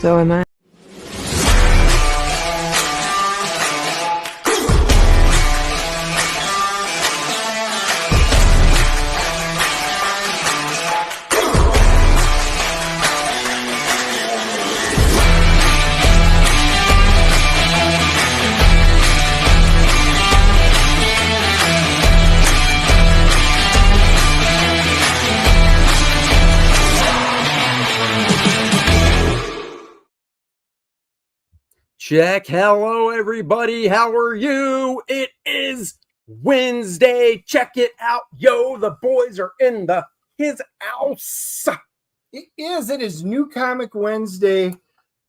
So am I. Check. Hello, everybody. How are you? It is Wednesday. Check it out. Yo, the boys are in his house. It is New Comic Wednesday.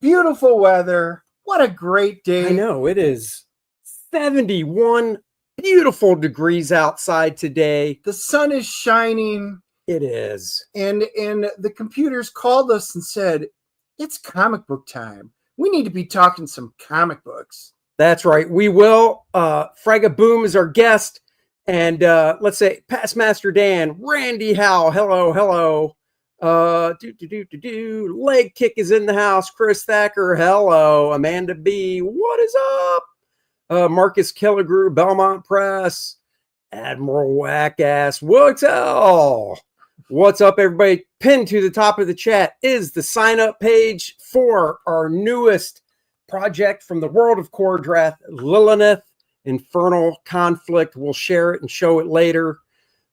Beautiful weather. What a great day. I know. It is 71 beautiful degrees outside today. The sun is shining. It is. And the computers called us and said, it's comic book time. We need to be talking some comic books. That's right. We will. Fraga Boom is our guest. And let's say Past Master Dan, Randy Howell. Hello. Leg Kick is in the house. Chris Thacker. Hello. Amanda B. What is up? Marcus Kelligrew, Belmont Press. Admiral Wackass. Wootel. What's up, everybody? Pinned to the top of the chat is the sign-up page for our newest project from the world of Kordrath, Lilith, Infernal Conflict. We'll share it and show it later.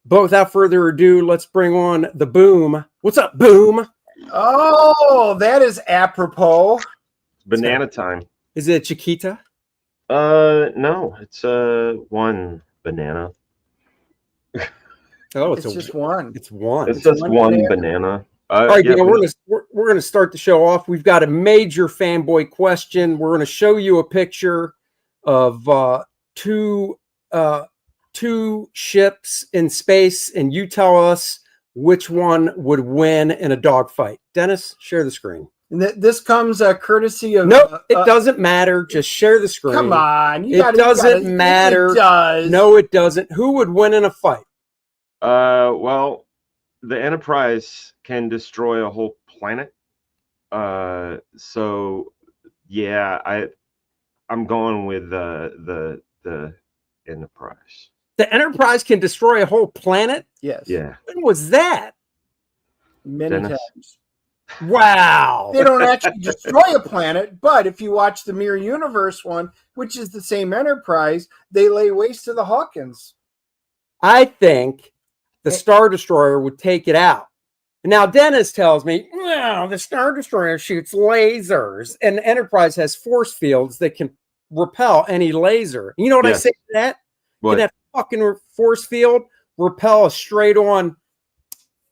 But without further ado, let's bring on the Boom. What's up, Boom? Oh, that is apropos. Banana time. Is it Chiquita? No, it's one banana. Oh, it's just one. It's one. It's just one banana. All right, yeah, we're gonna start the show off. We've got a major fanboy question. We're gonna show you a picture of two ships in space, and you tell us which one would win in a dogfight. Dennis, share the screen. And this comes courtesy of. Nope, it doesn't matter. Just share the screen. Come on, it doesn't matter. It does. No, it doesn't. Who would win in a fight? Well, the Enterprise can destroy a whole planet. So yeah, I'm going with the Enterprise. The Enterprise can destroy a whole planet? Yes. Yeah. When was that? Many times. Wow. They don't actually destroy a planet, but if you watch the Mirror Universe one, which is the same Enterprise, they lay waste to the Hawkins. I think the Star Destroyer would take it out. Now, Dennis tells me, no, the Star Destroyer shoots lasers, and the Enterprise has force fields that can repel any laser. You know what I say to that? What? Can that fucking force field repel a straight-on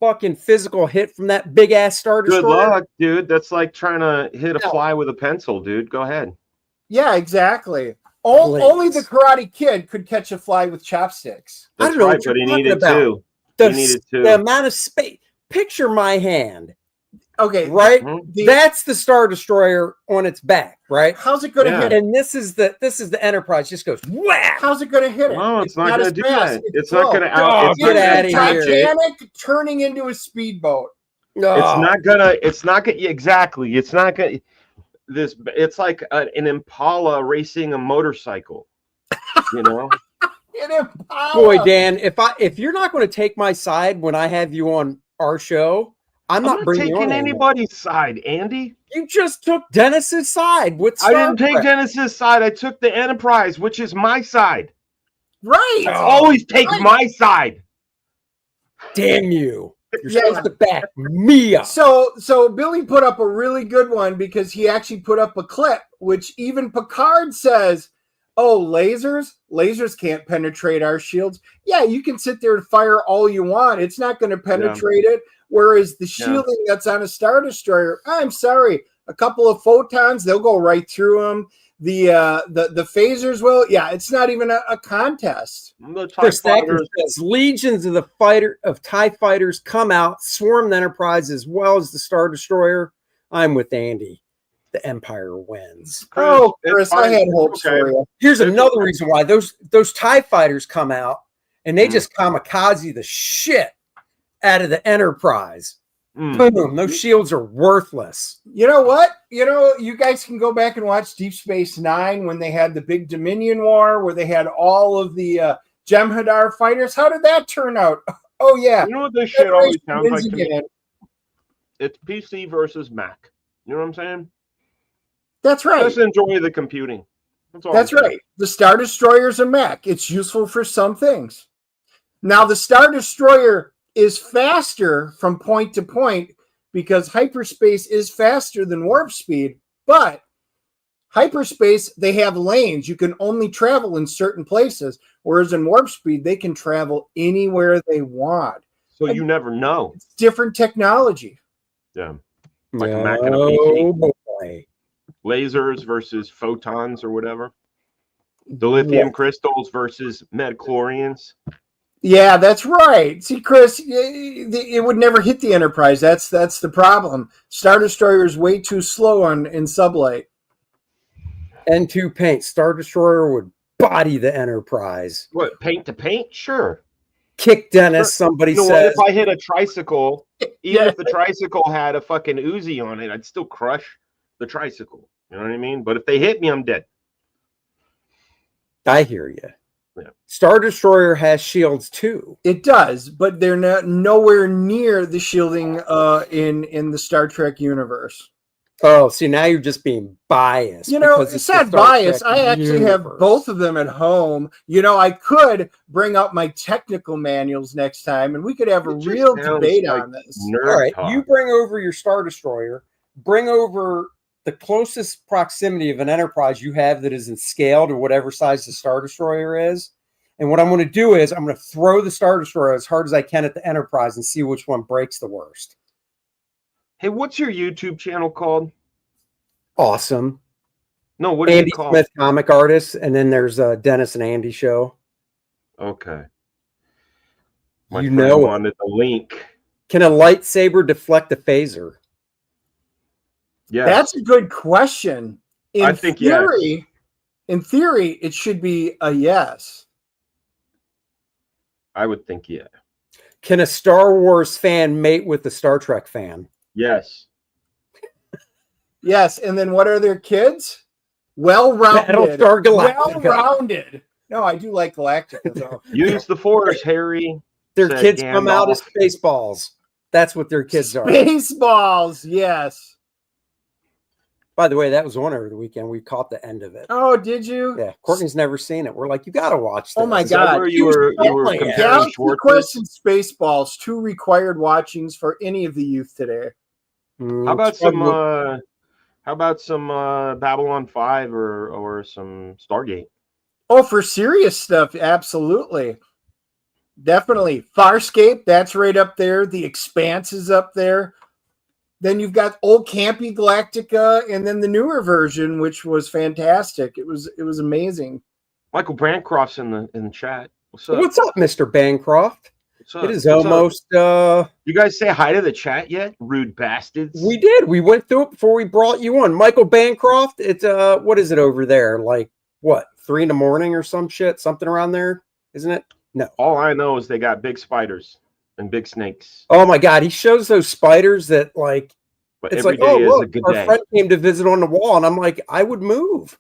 fucking physical hit from that big-ass Star Destroyer? Good luck, dude. That's like trying to hit a fly with a pencil, dude. Go ahead. Yeah, exactly. Only the Karate Kid could catch a fly with chopsticks. That's I don't know right, what you're but he talking needed about. two. The amount of space. Picture my hand. Okay, right. That's the Star Destroyer on its back, right? How's it going to hit? And this is the Enterprise. Just goes whack. How's it going to hit it? No, it's not going to do that. It's not going to get out of here. Titanic turning into a speedboat. No. It's not going exactly. It's not going this. It's like an Impala racing a motorcycle. You know. Boy, Dan, if you're not going to take my side when I have you on our show, I'm not taking anybody's side, Andy. You just took Dennis's side. I didn't take Dennis's side. I took the Enterprise, which is my side. Right. Always take my side. Damn you. You're supposed to back me up. So Billy put up a really good one because he actually put up a clip, which even Picard says, oh, lasers can't penetrate our shields. Yeah, you can sit there and fire all you want. It's not going to penetrate it. Whereas the shielding that's on a Star Destroyer, I'm sorry, a couple of photons, they'll go right through them. The phasers will. Yeah, it's not even a contest. Chris Thacker says legions of TIE fighters come out, swarm the Enterprise as well as the Star Destroyer. I'm with Andy. The Empire wins. Chris, I had hopes for you. Here's another reason why those TIE fighters come out and they just kamikaze the shit out of the Enterprise. Boom. Those shields are worthless. You know what? You guys can go back and watch Deep Space Nine when they had the big Dominion War, where they had all of the Jem'Hadar fighters. How did that turn out? Oh yeah. You know what this shit always sounds like to me? It's PC versus Mac. You know what I'm saying? That's right. Just enjoy the computing. That's right. The Star Destroyer is a Mac. It's useful for some things. Now, the Star Destroyer is faster from point to point because hyperspace is faster than warp speed, but hyperspace, they have lanes. You can only travel in certain places, whereas in warp speed, they can travel anywhere they want. So you never know. It's different technology. Yeah. Like a Mac and a PC. Oh, boy. Lasers versus photons or whatever. The lithium crystals versus metachlorians. Yeah, that's right. See, Chris, it would never hit the Enterprise. That's the problem. Star Destroyer is way too slow in sublight. N2 paint. Star Destroyer would body the Enterprise. What, paint to paint? Sure. Kick Dennis, somebody says. What if I hit a tricycle, even if the tricycle had a fucking Uzi on it, I'd still crush the tricycle. You know what I mean? But if they hit me, I'm dead. I hear you. Yeah. Star Destroyer has shields too. It does, but they're nowhere near the shielding in the Star Trek universe. Oh, see, now you're just being biased. It's not bias. I actually have both of them at home. I could bring up my technical manuals next time, and we could have a real debate on this. All right, you bring over your Star Destroyer, bring over the closest proximity of an Enterprise you have that is in scale to whatever size the Star Destroyer is. And what I'm going to do is I'm going to throw the Star Destroyer as hard as I can at the Enterprise and see which one breaks the worst. Hey, what's your YouTube channel called? Awesome. No, what is Andy it called? Smith, comic artist, and then there's Dennis and Andy show. Okay. You know, wanted the link. Can a lightsaber deflect a phaser? Yeah, that's a good question. In theory, it should be a yes. I would think yeah. Can a Star Wars fan mate with a Star Trek fan? Yes. Yes, and then what are their kids? Well-rounded. Battlestar Galactica. Well-rounded. No, I do like Galactica, though. Use the Force, Harry. Their kids come out as Spaceballs. That's what their kids are. Spaceballs, yes. By the way, that was on over the weekend. We caught the end of it. Oh, did you? Yeah. Courtney's never seen it. We're like, you got to watch this. Oh, my God. You were comparing Quest and Spaceballs, 2 required watchings for any of the youth today. How about some Babylon 5 or some Stargate? Oh, for serious stuff, absolutely. Definitely. Farscape, that's right up there. The Expanse is up there. Then you've got old campy Galactica, and then the newer version, which was fantastic. It was amazing. Michael Bancroft's in the chat. What's up? What's up, Mr. Bancroft? What's up? It is almost. You guys say hi to the chat yet? Rude bastards. We did. We went through it before we brought you on. Michael Bancroft. It's what is it over there? Like what? 3 a.m. or some shit? Something around there, isn't it? No. All I know is they got big spiders and big snakes. Oh my God, he shows those spiders that like. But it's every like, day oh is look, a good our day. friend came to visit on the wall, and I'm like, I would move.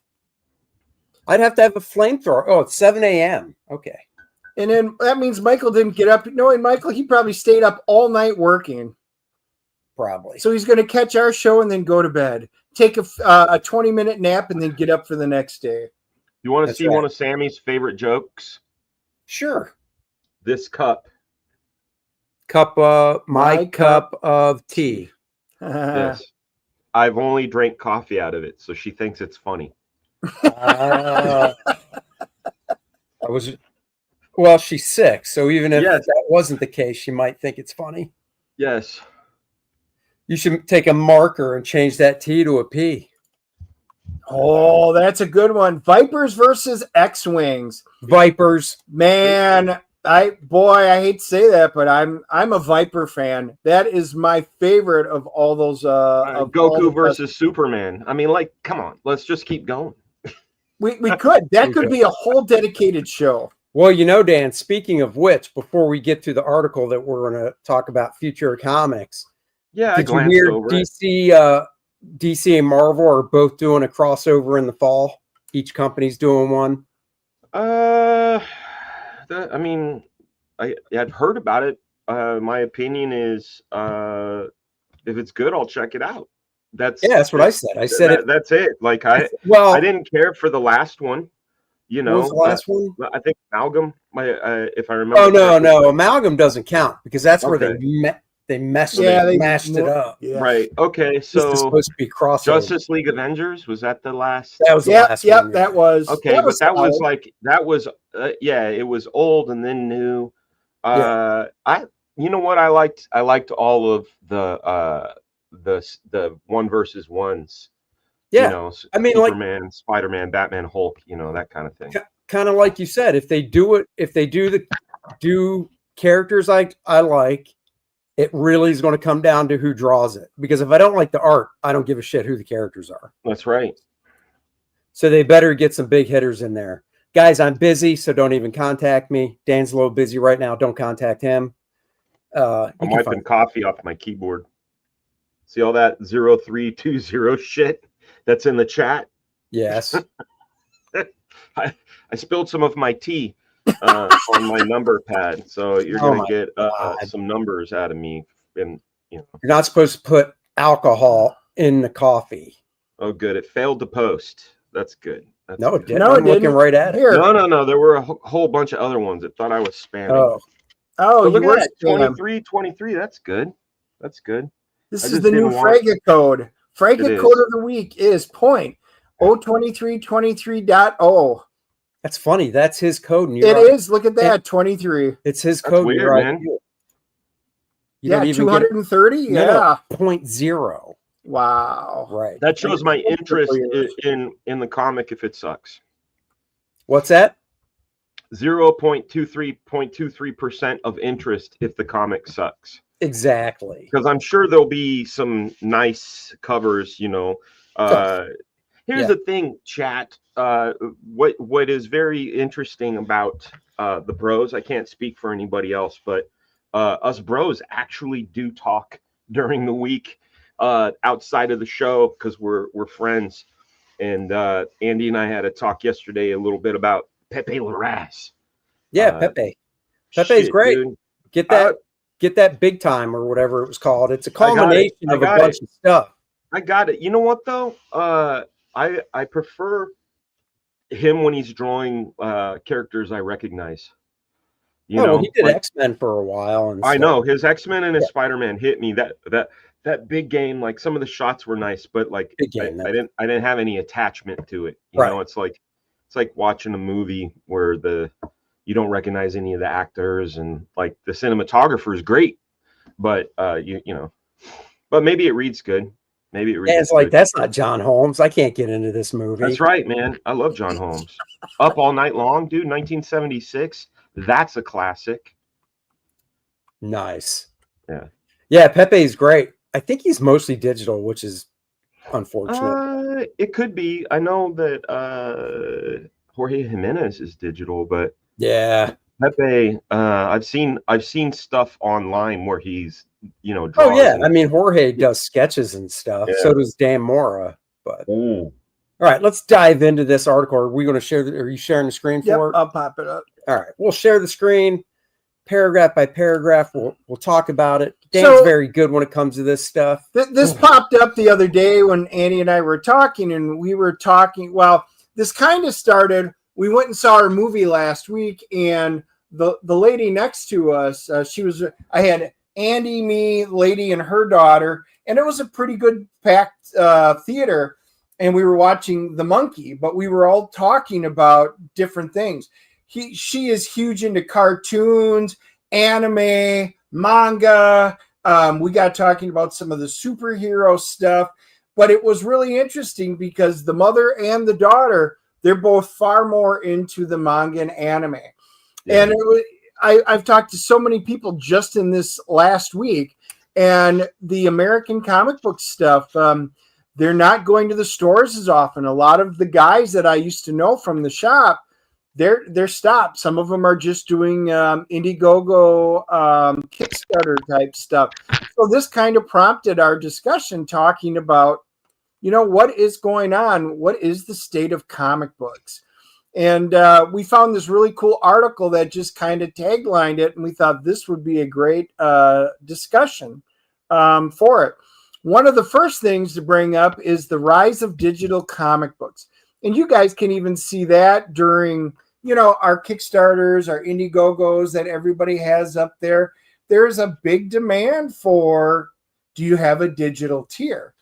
I'd have to have a flamethrower. Oh, it's 7 a.m. Okay. And then that means Michael didn't get up. Knowing Michael, he probably stayed up all night working. Probably. So he's going to catch our show and then go to bed. Take a 20-minute nap and then get up for the next day. You want to see one of Sammy's favorite jokes? Sure. This cup. My cup of tea. Yes. I've only drank coffee out of it, so she thinks it's funny. Well, she's sick, so even if Yes. that wasn't the case, she might think it's funny. Yes. You should take a marker and change that T to a P. Oh, that's a good one. Vipers versus X-Wings. Vipers. Man, I hate to say that, but I'm a Viper fan. That is my favorite of all those of Goku versus Superman. I mean, like, come on, let's just keep going. We could. That could be a whole dedicated show. Well, you know, Dan, speaking of which, before we get to the article that we're going to talk about future comics, Yeah, I Did you glanced hear over it. DC and Marvel are both doing a crossover in the fall? Each company's doing one. I mean, I've heard about it. My opinion is, if it's good, I'll check it out. That's what I said. I said that's it. Like I well, didn't care for the last one. You what was know, the last one? I think Amalgam. If I remember. Oh no, correctly. no, Amalgam doesn't count because that's where Okay. they mashed they it up. Yeah. Right. Okay. This is So supposed to be crossover. Justice League Avengers, was that the last? That was the last one. That was Okay, but that was solid. like yeah, it was old and then new. You know what I liked? I liked all of the one versus ones. Yeah. You know, I mean, Superman, Spider-Man, Batman, Hulk, you know, that kind of thing. Kind of like you said, if they do characters I like, it really is going to come down to who draws it. Because if I don't like the art, I don't give a shit who the characters are. That's right. So they better get some big hitters in there. Guys, I'm busy, so don't even contact me. Dan's a little busy right now. Don't contact him. I'm wiping coffee off my keyboard. See all that 0320 shit that's in the chat? Yes. I spilled some of my tea on my number pad, so you're going to get some numbers out of me. And you know, you're not supposed to put alcohol in the coffee. Oh, good. It failed to post. That's good. That's no, good. it didn't. I'm looking right at it. No. There were a whole bunch of other ones that thought I was spamming. Oh, look at that. 23. That's good. That's good. This is the new Fraga code. Fraga code of the week is .02323.0. That's funny. That's his code. And it is. Look at that. 23. It's his code. Weird, man. Yeah, 230. Yeah. 0.0. Wow. Right. That shows my interest in the comic if it sucks. What's that? 0.23% of interest if the comic sucks. Exactly. Because I'm sure there'll be some nice covers, you know. Here's the thing, chat. What is very interesting about the bros, I can't speak for anybody else, but us bros actually do talk during the week outside of the show because we're friends. And Andy and I had a talk yesterday a little bit about Pepe Larraz. Yeah, Pepe. Pepe's great. Dude. Get that big time or whatever it was called. It's a culmination of a bunch of stuff. I got it. You know what though? I prefer him when he's drawing characters I recognize. You know, he did X-Men for a while, and I know his X-Men and his Spider-Man hit me. That big game, like some of the shots were nice, but like I didn't have any attachment to it. You know, it's like watching a movie where you don't recognize any of the actors, and like the cinematographer is great, but you know, but maybe it reads good. Maybe it reads. Yeah, it's like that's not John Holmes. I can't get into this movie. That's right, man. I love John Holmes. Up All Night Long, dude. 1976. That's a classic. Nice. Yeah. Pepe's great. I think he's mostly digital, which is unfortunate. It could be. I know that Jorge Jimenez is digital, but yeah, Pepe. I've seen stuff online where he's draws. Oh yeah, I mean Jorge does sketches and stuff. So does Dan Mora. But all right, let's dive into this article. Are we going to share? Are you sharing the screen for it? I'll pop it up. All right, we'll share the screen, paragraph by paragraph. We'll talk about it. Dan's very good when it comes to this stuff. This popped up the other day when Andy and I were talking, and we were talking. Well, this kind of started. We went and saw our movie last week, and the lady next to us, I had Andy, me, lady, and her daughter, and it was a pretty good packed theater. And we were watching The Monkey, but we were all talking about different things. She is huge into cartoons, anime, manga. We got talking about some of the superhero stuff, but it was really interesting because the mother and the daughter, they're both far more into the manga and anime. Yeah. And I've talked to so many people just in this last week, and the American comic book stuff, they're not going to the stores as often. A lot of the guys that I used to know from the shop, they're stopped. Some of them are just doing Indiegogo Kickstarter type stuff. So this kind of prompted our discussion talking about, what is going on? What is the state of comic books? And we found this really cool article that just kind of taglined it, and we thought this would be a great discussion for it. One of the first things to bring up is the rise of digital comic books. And you guys can even see that during, our Kickstarters, our Indiegogos that everybody has up there. There's a big demand for, do you have a digital tier?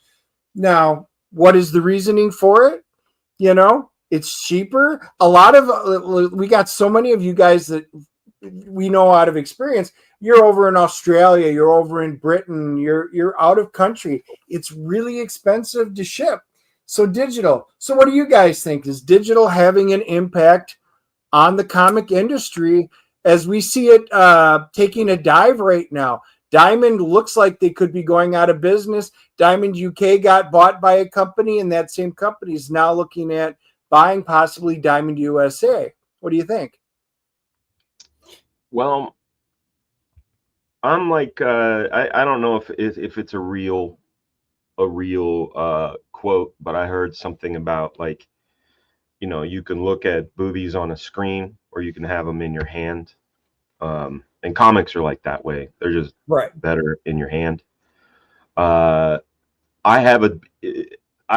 Now, what is the reasoning for it? It's cheaper. A lot of, we got so many of you guys that we know out of experience. You're over in Australia, you're over in Britain, you're out of country. It's really expensive to ship. So digital. So what do you guys think? Is digital having an impact on the comic industry as we see it taking a dive right now? Diamond looks like they could be going out of business. Diamond UK got bought by a company, and that same company is now looking at buying possibly Diamond USA. What do you think? Well, I'm like, I don't know if it's a real quote, but I heard something about, like, you can look at boobies on a screen, or you can have them in your hand. And comics are like that way. They're just better in your hand. I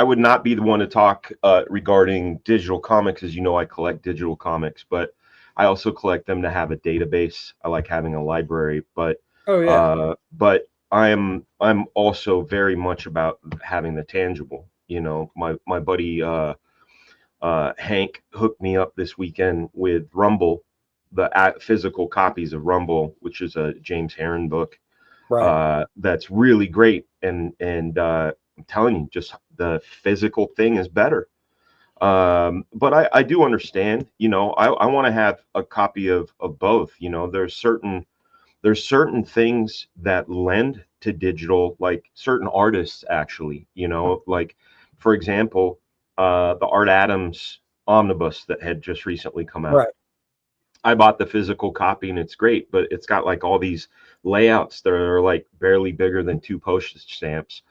would not be the one to talk regarding digital comics, as I collect digital comics, but I also collect them to have a database. I like having a library, but but I'm also very much about having the tangible. My buddy Hank hooked me up this weekend with Rumble, the physical copies of Rumble, which is a James Herron book. That's really great, and I'm telling you, just the physical thing is better. But I do understand. I want to have a copy of both. There's certain things that lend to digital, like certain artists actually. Like, for example, the Art Adams omnibus that had just recently come out. I bought the physical copy, and it's great, but it's got like all these layouts that are like barely bigger than 2 postage stamps.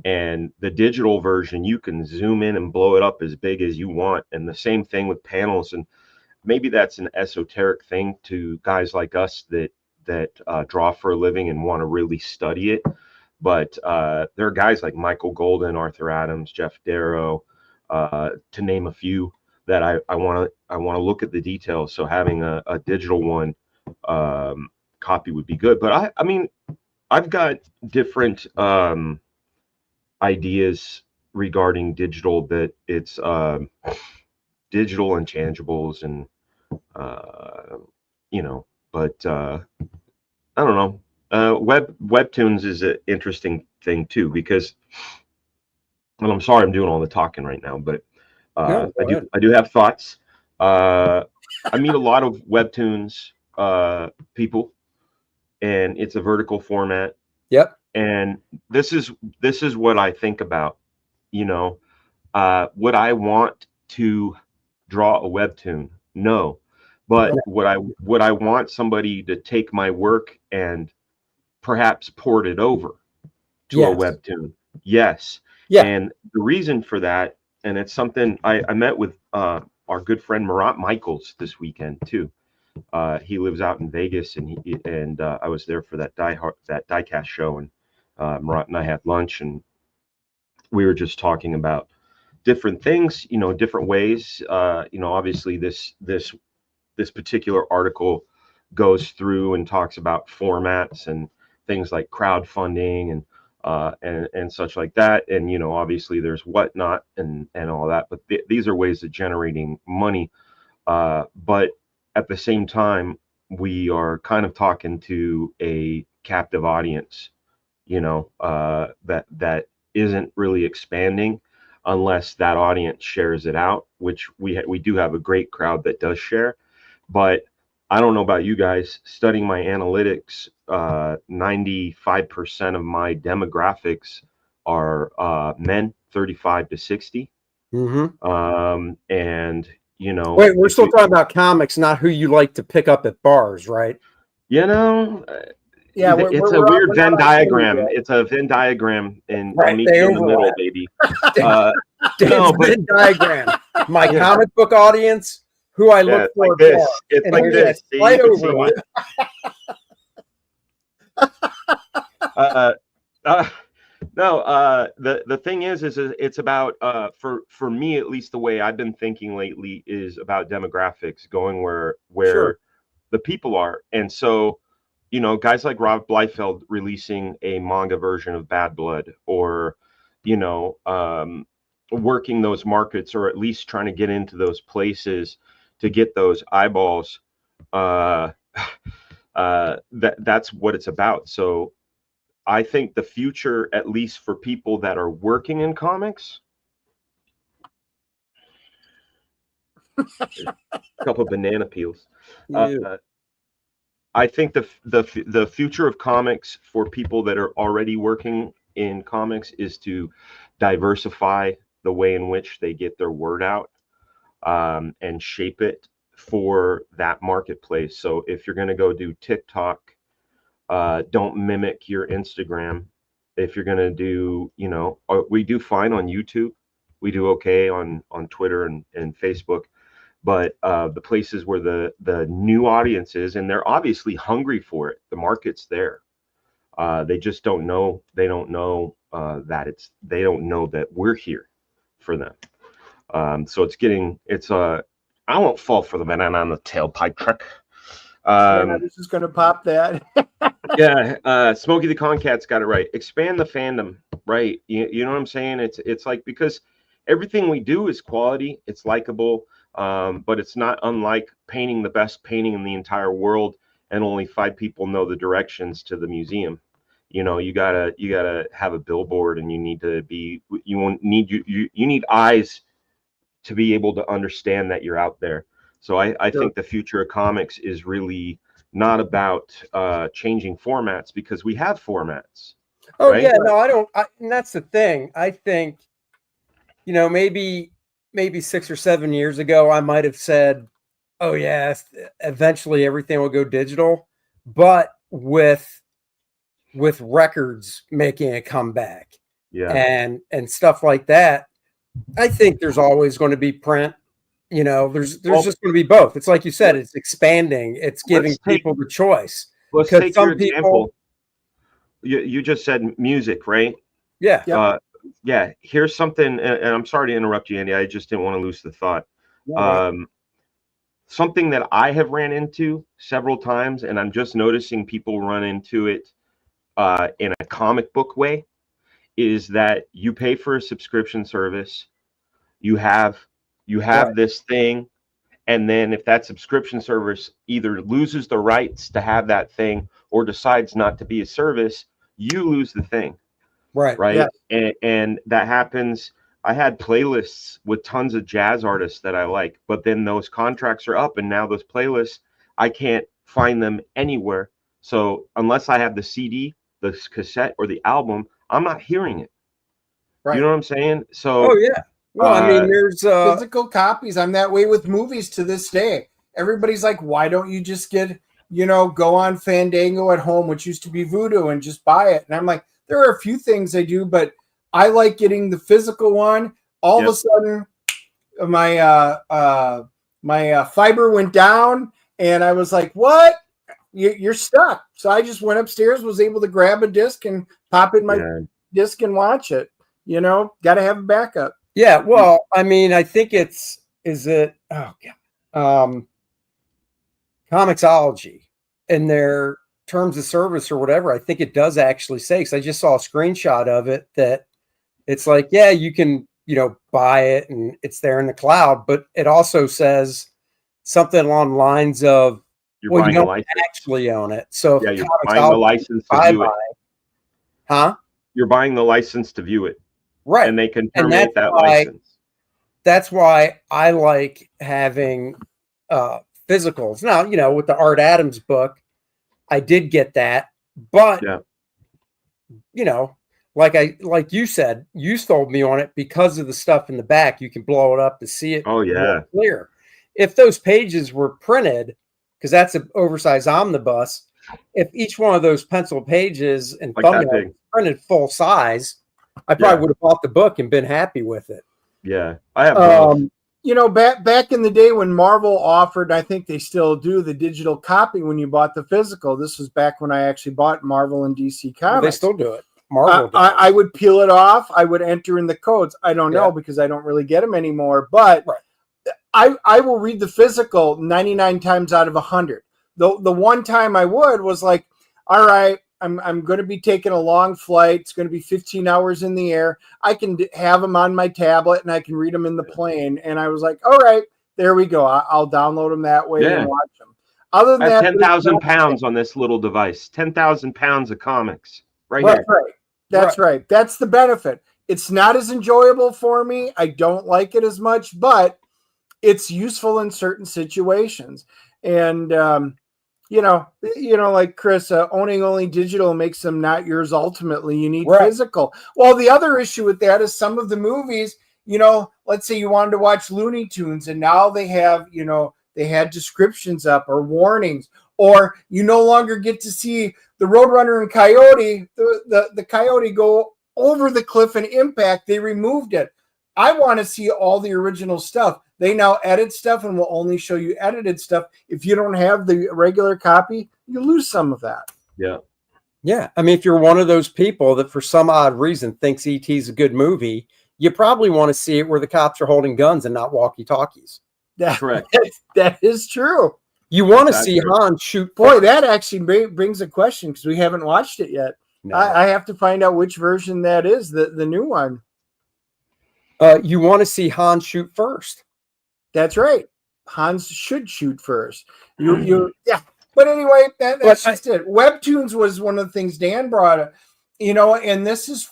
And the digital version, you can zoom in and blow it up as big as you want. And the same thing with panels. And maybe that's an esoteric thing to guys like us that draw for a living and want to really study it. But there are guys like Michael Golden, Arthur Adams, Jeff Darrow, to name a few, that I want to look at the details. So having a digital one copy would be good. But I mean, I've got different ideas regarding digital, that it's digital intangibles, and but I don't know. Webtoons is an interesting thing too, because, well, I'm sorry I'm doing all the talking right now, but I do have thoughts. I meet a lot of Webtoons people, and it's a vertical format. Yep. And this is what I think about. Would I want to draw a Webtoon? No. But would I want somebody to take my work and perhaps port it over to a Webtoon? Yes. Yeah. And the reason for that, and it's something I met with our good friend Marat Michaels this weekend too. He lives out in Vegas, and I was there for that diecast show, and Marat and I had lunch, and we were just talking about different things, different ways. Obviously this particular article goes through and talks about formats and things like crowdfunding and such like that. And, obviously there's Whatnot and all that, but these are ways of generating money. But at the same time, we are kind of talking to a captive audience, that isn't really expanding unless that audience shares it out, which we do have a great crowd that does share. But I don't know about you guys. Studying my analytics, 95% of my demographics are men 35 to 60. Mm-hmm. And you know. Wait, we're still talking about comics, not who you like to pick up at bars, right? You know, Yeah, it's a weird Venn diagram. It's a Venn diagram, and Right, I'll meet they you in the middle, overlap. baby. Dave's No, but Venn diagram. My Yeah. comic book audience, who I yeah, look it's for like at this. bars. It's And like here's this. a See, slight you can see overlap. The thing is it's about for me, at least, the way I've been thinking lately is about demographics, going where Sure. the people are. And so, you know, guys like Rob Liefeld releasing a manga version of Bad Blood, or, you know, working those markets, or at least trying to get into those places to get those eyeballs. That's what it's about. So I think the future, at least for people that are working in comics, a couple of banana peels. Yeah. I think the future of comics for people that are already working in comics is to diversify the way in which they get their word out, and shape it for that marketplace. So if you're going to go do TikTok, don't mimic your Instagram. If you're going to do, you know, we do fine on YouTube. We do okay on Twitter and Facebook. But the places where the new audience is, and they're obviously hungry for it, the market's there. They just don't know. They don't know they don't know that we're here for them. So I won't fall for the banana on the tailpipe trick. Yeah, I was just gonna pop that. Yeah, Smokey the Concat's got it right. Expand the fandom, right? You know what I'm saying? It's like, because everything we do is quality, it's likable, but it's not unlike painting the best painting in the entire world, and only 5 people know the directions to the museum. You know, you gotta have a billboard, and you need to be you need eyes to be able to understand that you're out there. So I Sure. think the future of comics is really not about changing formats, because we have formats. Oh Right? yeah, no, I don't. And that's the thing. I think, you know, maybe 6 or 7 years ago, I might have said, "Oh yeah, eventually everything will go digital," but with records making a comeback, Yeah. and stuff like that, I think there's always going to be print. You know, there's Well, just going to be both. It's like you said, it's expanding. It's giving people the choice. Let's Because take your some people, example. You just said music, right? yeah, Yep. Yeah. Here's something, and I'm sorry to interrupt you, Andy. I just didn't want to lose the thought. right. Something that I have ran into several times, and I'm just noticing people run into it in a comic book way, is that you pay for a subscription service, you have Right. this thing, and then if that subscription service either loses the rights to have that thing, or decides not to be a service, you lose the thing. Right. Right? Yeah. And that happens. I had playlists with tons of jazz artists that I like, but then those contracts are up, and now those playlists, I can't find them anywhere. So unless I have the CD, the cassette, or the album, I'm not hearing it. Right. You know what I'm saying? So Oh yeah. Well, I mean, there's physical copies. I'm that way with movies to this day. Everybody's like, why don't you just get, go on Fandango at home, which used to be Voodoo, and just buy it? And I'm like, there are a few things I do, but I like getting the physical one. All of a sudden, my fiber went down, and I was like, what? You're stuck. So I just went upstairs, was able to grab a disc and pop in my disc and watch it. Got to have a backup. Yeah, well, I mean, I think Comixology in their terms of service or whatever. I think it does actually say, because I just saw a screenshot of it, that it's like, yeah, you can, buy it and it's there in the cloud, but it also says something along the lines of, you're well, buying you a don't license. actually own it. So Yeah, you're buying the license to view it. Huh? You're buying the license to view it. Right. And they can terminate that license. That's why I like having physicals. Now, with the Art Adams book, I did get that, but like you said, you sold me on it because of the stuff in the back. You can blow it up to see it. Oh yeah, clear. if those pages were printed, because that's an oversized omnibus, if each one of those pencil pages and Like that thumbnails big. printed full size, I probably would have bought the book and been happy with it. Yeah, I have both. You know, back in the day when Marvel offered, I think they still do, the digital copy when you bought the physical. This was back when I actually bought Marvel and DC comics. Well, they still do it. Marvel does. I would peel it off. I would enter in the codes. I don't know because I don't really get them anymore. But I will read the physical 99 times out of 100. The one time I would was like, all right, I'm going to be taking a long flight. It's going to be 15 hours in the air. I can have them on my tablet and I can read them in the plane. And I was like, all right, there we go. I'll download them that way and watch them. Other than that, 10,000 pounds on this little device. 10,000 pounds of comics right here. Right. That's right. That's the benefit. It's not as enjoyable for me. I don't like it as much, but it's useful in certain situations. And you know, like Chris, owning only digital makes them not yours ultimately. You need physical. Well, the other issue with that is some of the movies, you know, let's say you wanted to watch Looney Tunes and now they have, you know, they had descriptions up or warnings, or you no longer get to see the Roadrunner and Coyote, the Coyote go over the cliff and impact. They removed it. I want to see all the original stuff. They now edit stuff and will only show you edited stuff. If you don't have the regular copy, you lose some of that. Yeah. Yeah. I mean, if you're one of those people that for some odd reason thinks E.T. is a good movie, you probably want to see it where the cops are holding guns and not walkie-talkies. Correct. That is true. You want to see Han shoot. Boy, that actually brings a question because we haven't watched it yet. No. I have to find out which version that is, the new one. You want to see Han shoot first. That's right. Hans should shoot first. Yeah. But anyway, that's just it. Webtoons was one of the things Dan brought up, you know, and this is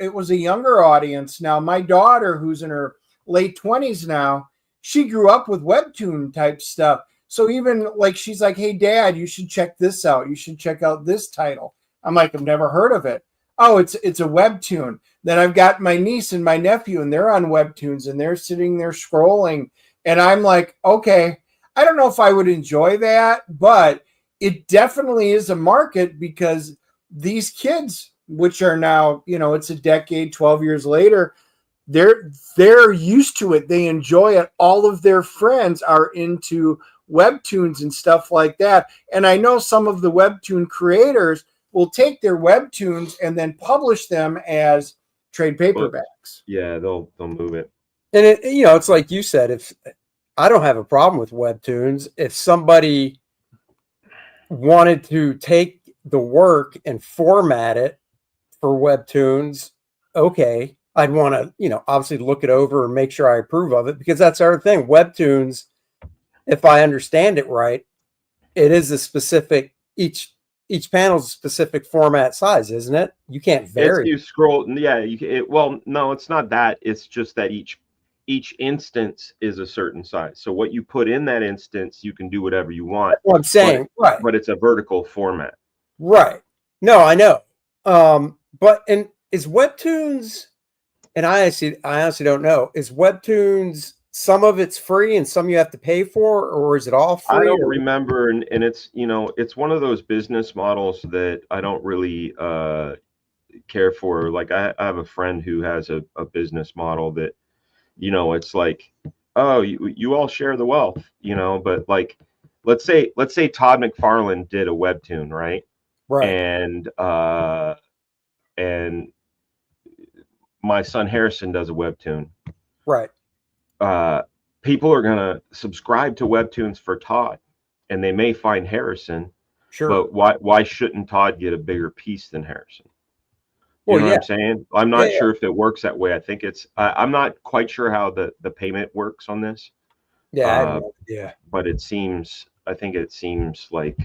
it was a younger audience. Now, my daughter, who's in her late 20s now, she grew up with Webtoon type stuff. So even like, she's like, hey, Dad, you should check this out. You should check out this title. I'm like, I've never heard of it. Oh, it's a Webtoon. Then I've got my niece and my nephew, and they're on Webtoons, and they're sitting there scrolling. And I'm like, okay, I don't know if I would enjoy that, but it definitely is a market because these kids, which are now, you know, it's a decade, 12 years later, they're used to it. They enjoy it. All of their friends are into Webtoons and stuff like that. And I know some of the Webtoon creators will take their Webtoons and then publish them as trade paperbacks. Yeah, they'll move it. And it, you know, it's like you said, if I don't have a problem with Webtoons, if somebody wanted to take the work and format it for Webtoons, okay, I'd want to, you know, obviously look it over and make sure I approve of it, because that's our thing. Webtoons, if I understand it right, it is a specific, each panel's a specific format size, isn't it? You can't vary. If you scroll, yeah, well, no, it's not that. It's just that each instance is a certain size. So what you put in that instance, you can do whatever you want. That's what I'm saying, right? But it's a vertical format, right? No, I know. But and is Webtoons, and I honestly don't know. Is Webtoons, some of it's free and some you have to pay for, or is it all free? I don't remember, and it's, you know, it's one of those business models that I don't really care for. Like I have a friend who has a business model that, you know, it's like, oh, you all share the wealth, you know, but like, let's say Todd McFarlane did a Webtoon, right? Right. And my son Harrison does a Webtoon. Right. People are gonna subscribe to Webtoons for Todd, and they may find Harrison. Sure. But why shouldn't Todd get a bigger piece than Harrison? You know what I'm saying? I'm not sure if it works that way. I think it's I'm not quite sure how the payment works on this. Yeah, I have no idea. But I think it seems like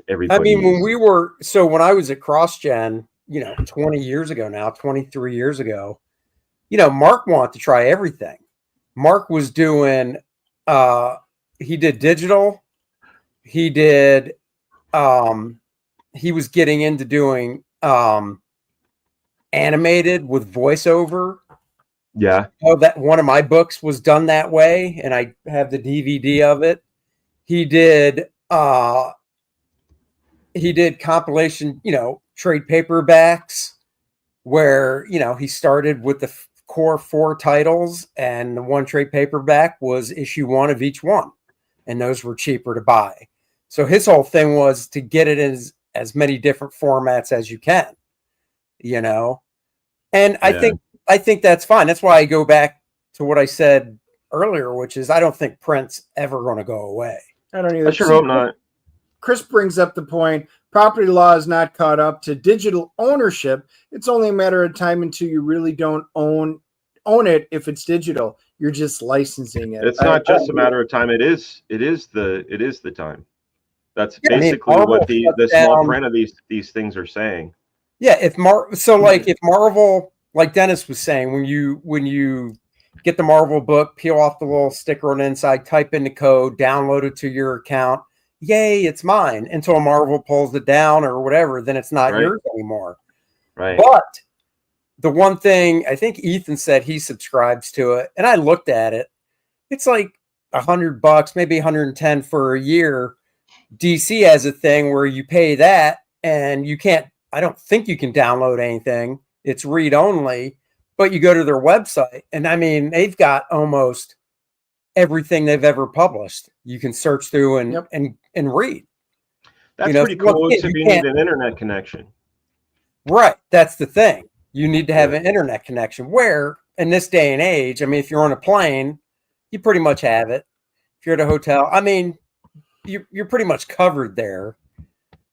everybody. I mean, when I was at CrossGen, you know, 20 years ago now, 23 years ago, you know, Mark wanted to try everything. Mark was doing he did digital, he did he was getting into doing animated with voiceover. Yeah. Oh, that one of my books was done that way, and I have the DVD of it. He did compilation, trade paperbacks where, he started with the core 4 titles, and the one trade paperback was issue 1 of each one, and those were cheaper to buy. So his whole thing was to get it in as many different formats as you can, and I think that's fine. That's why I go back to what I said earlier, which is I don't think print's ever going to go away. I don't either. I sure hope not. Chris brings up the point, property law is not caught up to digital ownership. It's only a matter of time until you really don't own it if it's digital. You're just licensing it. It's not just a matter of time. It is the time. That's basically what the small print of these things are saying. Yeah, if Marvel, like Dennis was saying, when you get the Marvel book, peel off the little sticker on the inside, type in the code, download it to your account. Yay, it's mine. Until Marvel pulls it down or whatever, then it's not yours anymore. Right. But the one thing I think Ethan said he subscribes to it, and I looked at it. It's like $100, maybe 110 for a year. DC has a thing where you pay that, and you can't. I don't think you can download anything. It's read only, but you go to their website, and I mean, they've got almost everything they've ever published. You can search through and read. That's pretty cool, except you need an internet connection. Right. That's the thing. You need to have an internet connection, where in this day and age, I mean, if you're on a plane, you pretty much have it. If you're at a hotel, I mean, you're pretty much covered there.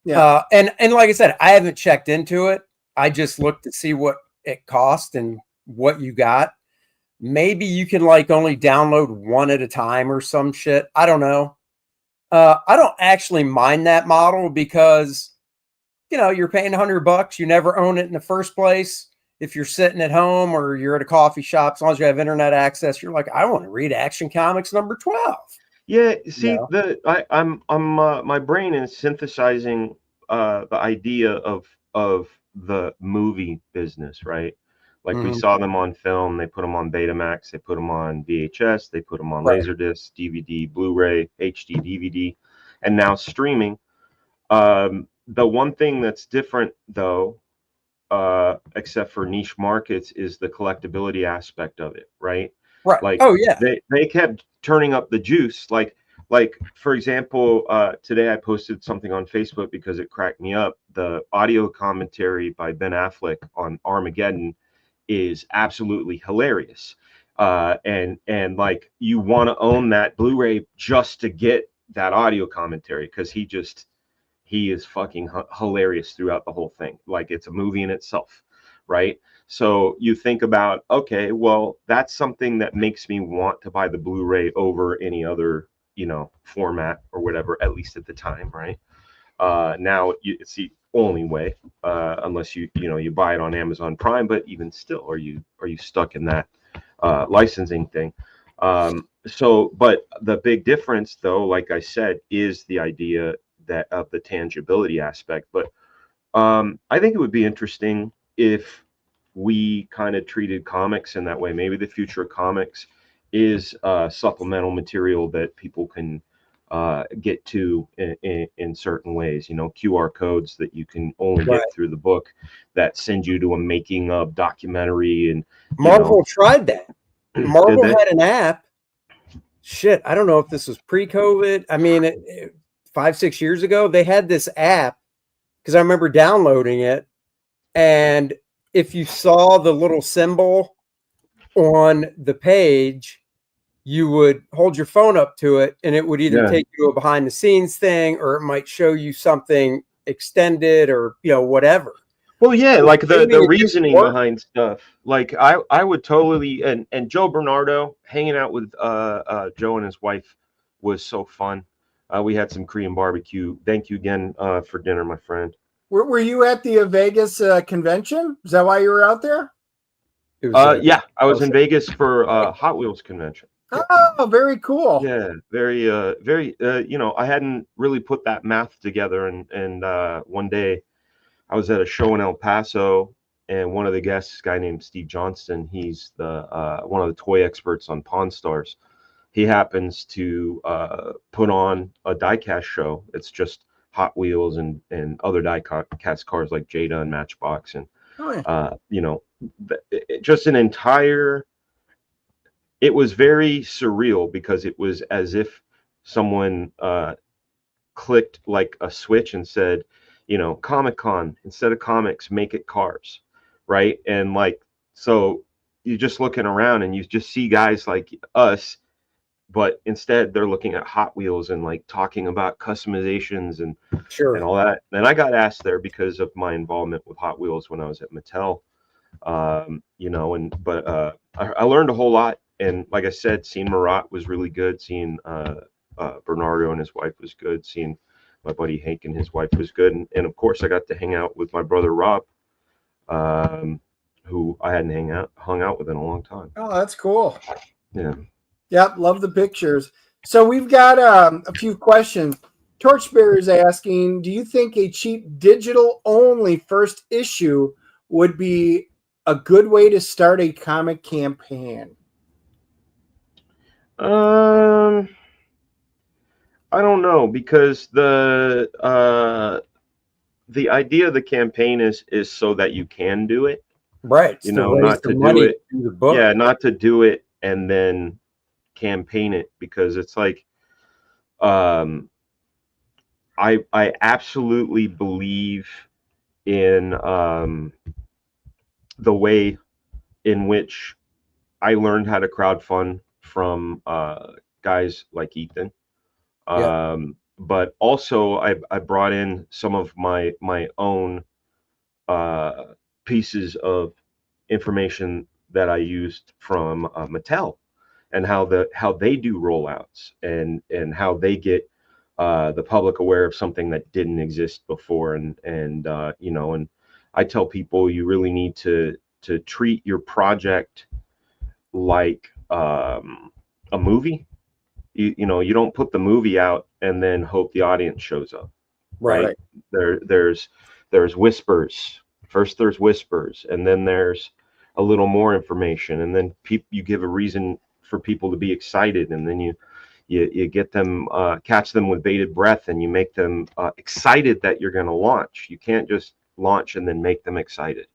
Yeah. And like I said, I haven't checked into it. I just looked to see what it cost and what you got. Maybe you can only download one at a time or some shit. I don't know. I don't actually mind that model because, you're paying $100. You never own it in the first place. If you're sitting at home or you're at a coffee shop, as long as you have internet access, you're like, I want to read Action Comics number 12. Yeah, see, my brain is synthesizing the idea of the movie business, right? Like we saw them on film, they put them on Betamax, they put them on VHS, they put them on Laserdisc, DVD, Blu-ray, HD DVD, and now streaming. The one thing that's different, though, except for niche markets, is the collectability aspect of it, right? Right. Like, oh yeah, they kept turning up the juice. Like for example, today I posted something on Facebook because it cracked me up. The audio commentary by Ben Affleck on Armageddon is absolutely hilarious. And like you want to own that Blu-ray just to get that audio commentary because he is fucking hilarious throughout the whole thing. Like it's a movie in itself, right? So you think about, okay, well, that's something that makes me want to buy the Blu-ray over any other, format or whatever, at least at the time, right? Now it's the only way, unless you buy it on Amazon Prime, but even still, are you stuck in that licensing thing? But the big difference, though, like I said, is the idea that of the tangibility aspect. But I think it would be interesting if we kind of treated comics in that way. Maybe the future of comics is supplemental material that people can get to in certain ways. QR codes that you can only get through the book that send you to a making of documentary. And Marvel tried that. Marvel had an app. Shit, I don't know if this was pre-COVID. I mean, 5-6 years ago, they had this app because I remember downloading it, and if you saw the little symbol on the page, you would hold your phone up to it, and it would either take you to a behind the scenes thing, or it might show you something extended, or whatever. Well, yeah, like the reasoning behind stuff. Like I would totally, and Joe Bernardo hanging out with Joe and his wife was so fun. We had some Korean barbecue. Thank you again for dinner, my friend. Were you at the Vegas convention? Is that why you were out there? Yeah, I was in Vegas for Hot Wheels convention. Oh, very cool. Yeah, very, I hadn't really put that math together. And one day I was at a show in El Paso, and one of the guests, a guy named Steve Johnston, he's the one of the toy experts on Pawn Stars. He happens to put on a diecast show. It's just Hot Wheels and other diecast cars like Jada and Matchbox, and you know, just an entire. It was very surreal because it was as if someone clicked like a switch and said, you know, Comic-Con, instead of comics, make it cars, right? And like, so you're just looking around and you just see guys like us, but instead they're looking at Hot Wheels and like talking about customizations and all that. And I got asked there because of my involvement with Hot Wheels when I was at Mattel, you know, but I learned a whole lot. And like I said, seeing Marat was really good. Seeing Bernardo and his wife was good. Seeing my buddy Hank and his wife was good. And of course, I got to hang out with my brother Rob, who I hadn't hung out with in a long time. Oh, that's cool. Yeah. Yep, love the pictures. So we've got a few questions. Torchbearer is asking, do you think a cheap digital-only first issue would be a good way to start a comic campaign? I don't know, because the idea of the campaign is so that you can do it, right? You know, not to do it. Yeah, not to do it and then campaign it, because it's like, I absolutely believe in the way in which I learned how to crowdfund from guys like Ethan. But also I brought in some of my own pieces of information that I used from Mattel, and how they do rollouts, and how they get the public aware of something that didn't exist before. And you know, and I tell people you really need to treat your project like a movie. You know, you don't put the movie out and then hope the audience shows up. Right. There's whispers. First there's whispers, and then there's a little more information, and then you give a reason for people to be excited, and then you get them, catch them with bated breath, and you make them excited that you're going to launch. You can't just launch and then make them excited.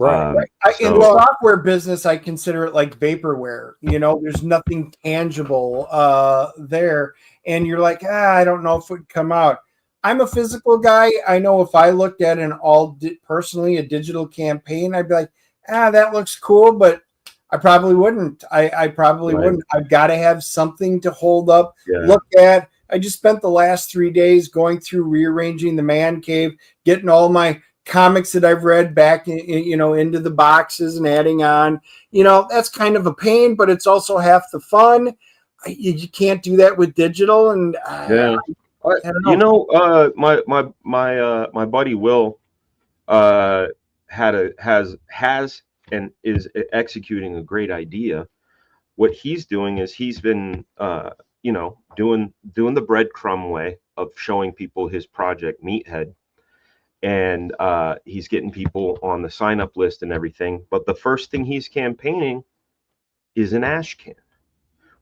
Right. In the software business, I consider it like vaporware. You know, there's nothing tangible there. And you're like, I don't know if it would come out. I'm a physical guy. I know if I looked at personally a digital campaign, I'd be like, that looks cool, but I probably wouldn't. I probably wouldn't. I've got to have something to hold up, look at. I just spent the last 3 days going through rearranging the man cave, getting all my comics that I've read back into the boxes and adding on. You know, that's kind of a pain, but it's also half the fun. You can't do that with digital. And you know, my buddy Will has and is executing a great idea. What he's doing is he's been you know, doing the breadcrumb way of showing people his project Meathead. And he's getting people on the sign up list and everything. But the first thing he's campaigning is an ash can,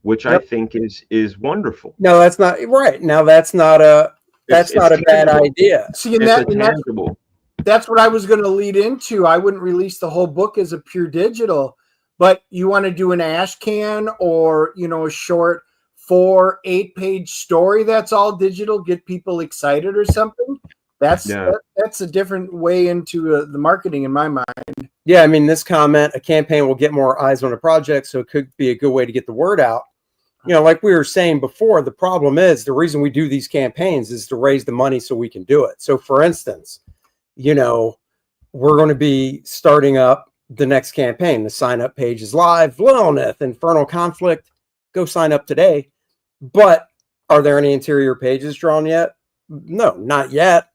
which I think is wonderful. No, that's not right. Now that's not a bad idea. See, that's what I was going to lead into. I wouldn't release the whole book as a pure digital, but you want to do an ash can, or, you know, a short 4-8 page story that's all digital, get people excited or something. That's a different way into the marketing in my mind. Yeah, I mean, this comment, a campaign will get more eyes on a project, so it could be a good way to get the word out. You know, like we were saying before, the problem is the reason we do these campaigns is to raise the money so we can do it. So, for instance, you know, we're going to be starting up the next campaign. The sign-up page is live. Lilith, Infernal Conflict. Go sign up today. But are there any interior pages drawn yet? No, not yet.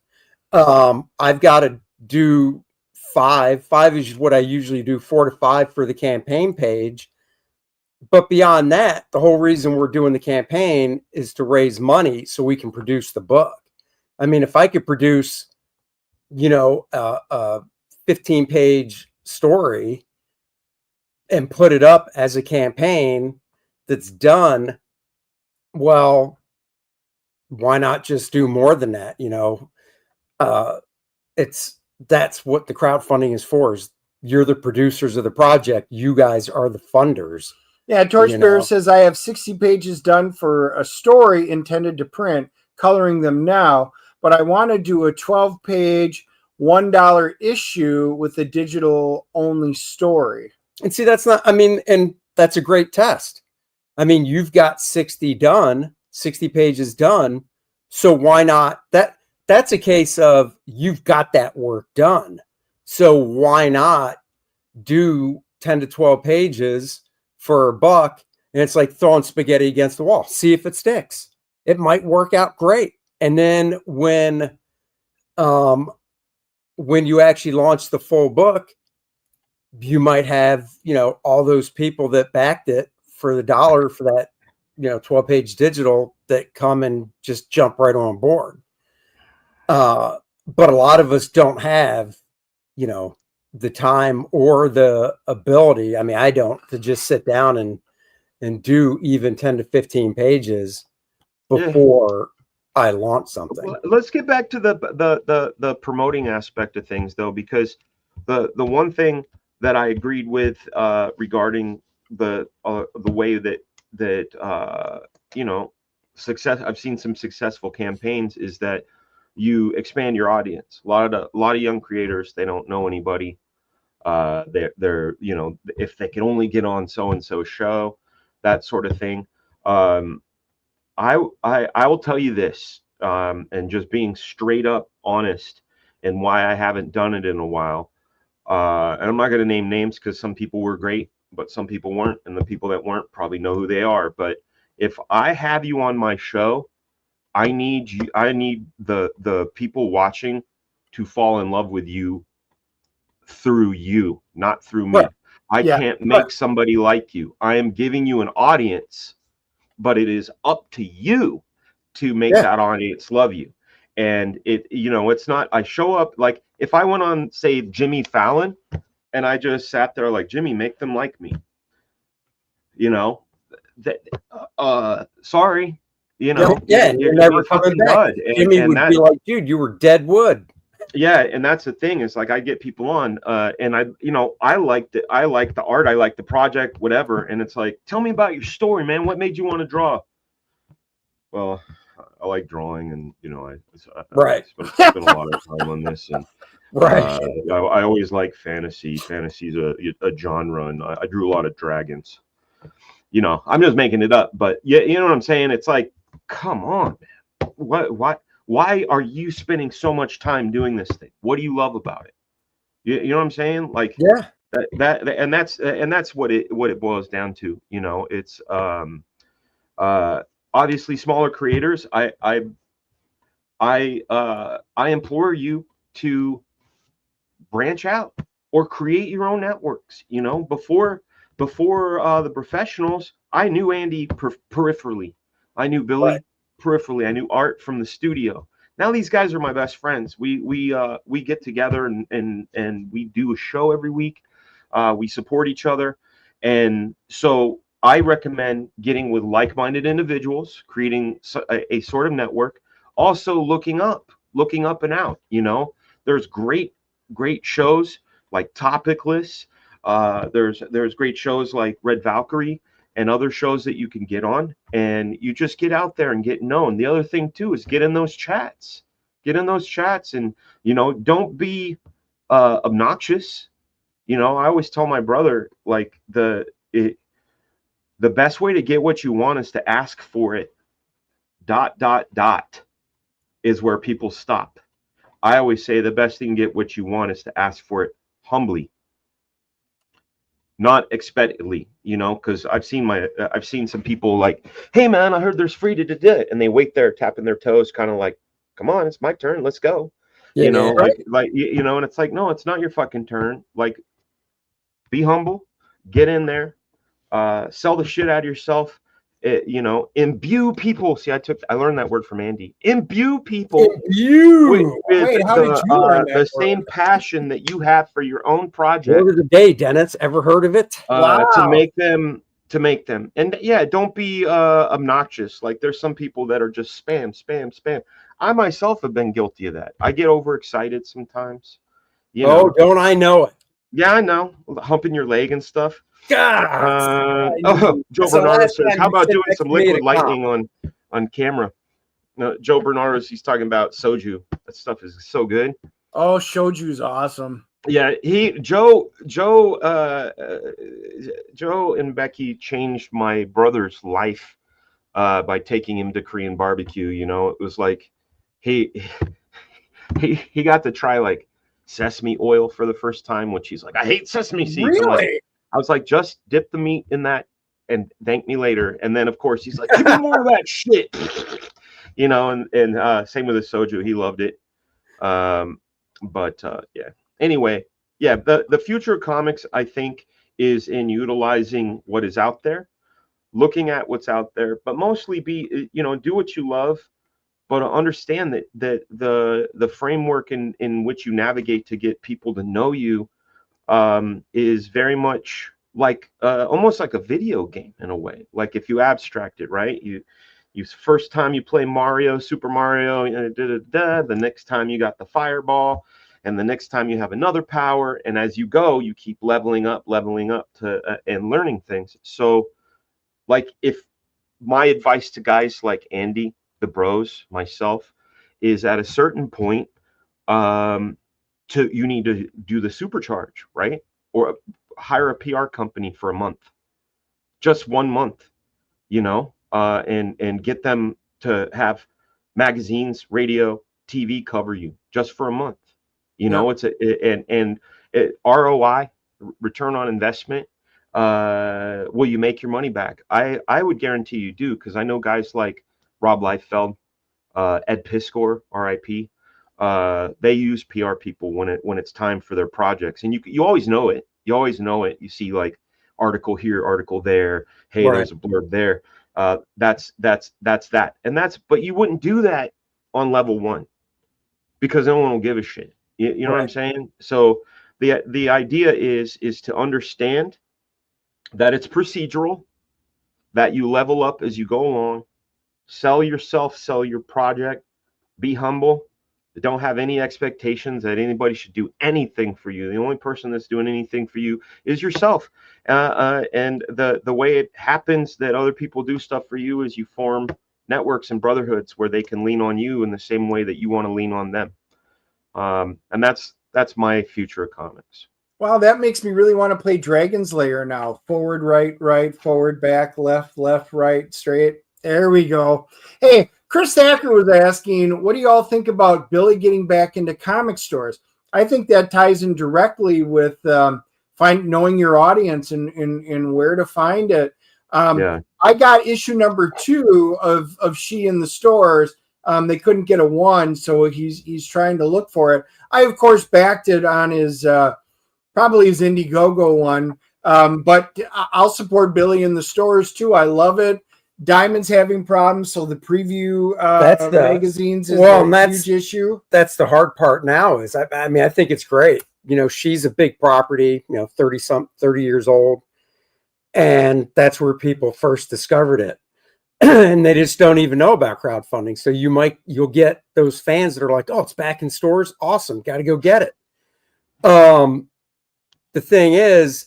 I've got to do 5. 5 is what I usually do, 4 to 5 for the campaign page. But beyond that, the whole reason we're doing the campaign is to raise money so we can produce the book. I mean, if I could produce, you know, 15-page story and put it up as a campaign that's done, well, why not just do more than that? That's what the crowdfunding is for. Is you're the producers of the project. You guys are the funders. Yeah, Torchbearer says, I have 60 pages done for a story intended to print, coloring them now, but I want to do a 12-page, $1 issue with a digital-only story. And see, that's not, and that's a great test. You've got 60 pages done. So why not? That's a case of you've got that work done. So why not do 10 to 12 pages for $1? And it's like throwing spaghetti against the wall. See if it sticks. It might work out great. And then when you actually launch the full book, you might have, all those people that backed it for the $1 for that, 12-page digital that come and just jump right on board. But a lot of us don't have, the time or the ability. I don't, to just sit down and do even 10 to 15 pages before I launch something. Well, let's get back to the promoting aspect of things, though, because the one thing that I agreed with regarding the way that success. I've seen some successful campaigns is that you expand your audience. A lot of young creators, they don't know anybody. They're if they can only get on so and so show, that sort of thing. I will tell you this, and just being straight up honest, and why I haven't done it in a while. And I'm not going to name names because some people were great, but some people weren't, and the people that weren't probably know who they are. But if I have you on my show, I need the people watching to fall in love with you through you, not through me. Right. I can't make somebody like you. I am giving you an audience, but it is up to you to make that audience love you. And it's not, I show up, like if I went on, say, Jimmy Fallon, and I just sat there like, Jimmy, make them like me, sorry, you're never coming back. Jimmy would be like, dude, you were dead wood. Yeah, and that's the thing, is like I get people on, and I like the art, I like the project, whatever, and it's like, tell me about your story, man. What made you want to draw? Well, I like drawing, and I spent a lot of time on this, and I always like fantasy. Fantasy's a genre, and I drew a lot of dragons. I'm just making it up, but you know what I'm saying? It's like, come on, man. Why are you spending so much time doing this thing? What do you love about it? You know what I'm saying? Like, that's what it boils down to. It's obviously smaller creators. I implore you to branch out or create your own networks. Before the professionals, I knew Andy peripherally. I knew Billy peripherally. I knew Art from the studio. Now these guys are my best friends. We get together and we do a show every week. We support each other, and so I recommend getting with like-minded individuals, creating a sort of network. Also looking up and out. There's great shows like Topicless. There's great shows like Red Valkyrie and other shows that you can get on, and you just get out there and get known. The other thing too is get in those chats, and don't be obnoxious. I always tell my brother, like, the best way to get what you want is to ask for it. ... is where people stop. I always say the best thing to get what you want is to ask for it humbly, not expectantly, because I've seen some people like, hey man, I heard there's free to do it, and they wait there tapping their toes, kind of like, come on, it's my turn, let's go. And it's like, no, it's not your fucking turn. Like, be humble, get in there, sell the shit out of yourself, imbue people. See, I learned that word from Andy. Imbue people You. with Wait, how did you learn that the word? same passion that you have for your own project. Word of the day, Dennis. Ever heard of it? Wow. To make them. And yeah, don't be obnoxious. Like there's some people that are just spam. I myself have been guilty of that. I get overexcited sometimes. Don't I know it? Yeah, I know. Humping your leg and stuff. God. Joe That's the Bernardo last says, time "How you about said doing that some to me liquid to come. lightning on camera?" No, Joe Bernardo, he's talking about soju. That stuff is so good. Oh, shoju's awesome. Yeah, Joe and Becky changed my brother's life by taking him to Korean barbecue. It was like he he got to try like sesame oil for the first time, which he's like, I hate sesame seeds. Really? I was like, just dip the meat in that and thank me later. And then of course he's like, give me more of that shit. And same with the soju, he loved it. But yeah. Anyway, yeah, the future of comics, I think, is in utilizing what is out there, looking at what's out there, but mostly do what you love, but understand that the framework in which you navigate to get people to know you is very much like almost like a video game in a way. Like if you abstract it, right? You first time you play Super Mario, the next time you got the fireball, and the next time you have another power, and as you go, you keep leveling up to and learning things. So, like if my advice to guys like Andy, the bros, myself, is at a certain point, you need to do the supercharge, right? Or hire a PR company for a month, just 1 month, and get them to have magazines, radio, TV cover you just for a month. It's ROI, return on investment. Will you make your money back? I would guarantee you do, because I know guys like Rob Liefeld, Ed Piskor, RIP. They use PR people when it's time for their projects, and you always know it. You always know it. You see like article here, article there. Hey, Right. there's a blurb there. That's that, but you wouldn't do that on level one because no one will give a shit. You know what I'm saying? So the idea is to understand that it's procedural, that you level up as you go along, sell yourself, sell your project, be humble. Don't have any expectations that anybody should do anything for you. The only person that's doing anything for you is yourself. And the way it happens that other people do stuff for you is you form networks and brotherhoods where they can lean on you in the same way that you want to lean on them. And that's my future of comics. Wow, that makes me really want to play Dragon's Lair now. Forward, right, forward, back, left, right, straight. There we go. Hey, Chris Thacker was asking, what do you all think about Billy getting back into comic stores? I think that ties in directly with knowing your audience and where to find it. I got issue number 2 of She in the stores. They couldn't get a 1, so he's trying to look for it. I, of course, backed it on his probably his Indiegogo one, but I'll support Billy in the stores too. I love it. Diamond's having problems, so the preview magazines is a huge issue. That's the hard part now. Is I mean, I think it's great. She's a big property. 30 years old, and that's where people first discovered it, and they just don't even know about crowdfunding. So you'll get those fans that are like, "Oh, it's back in stores. Awesome, got to go get it." The thing is,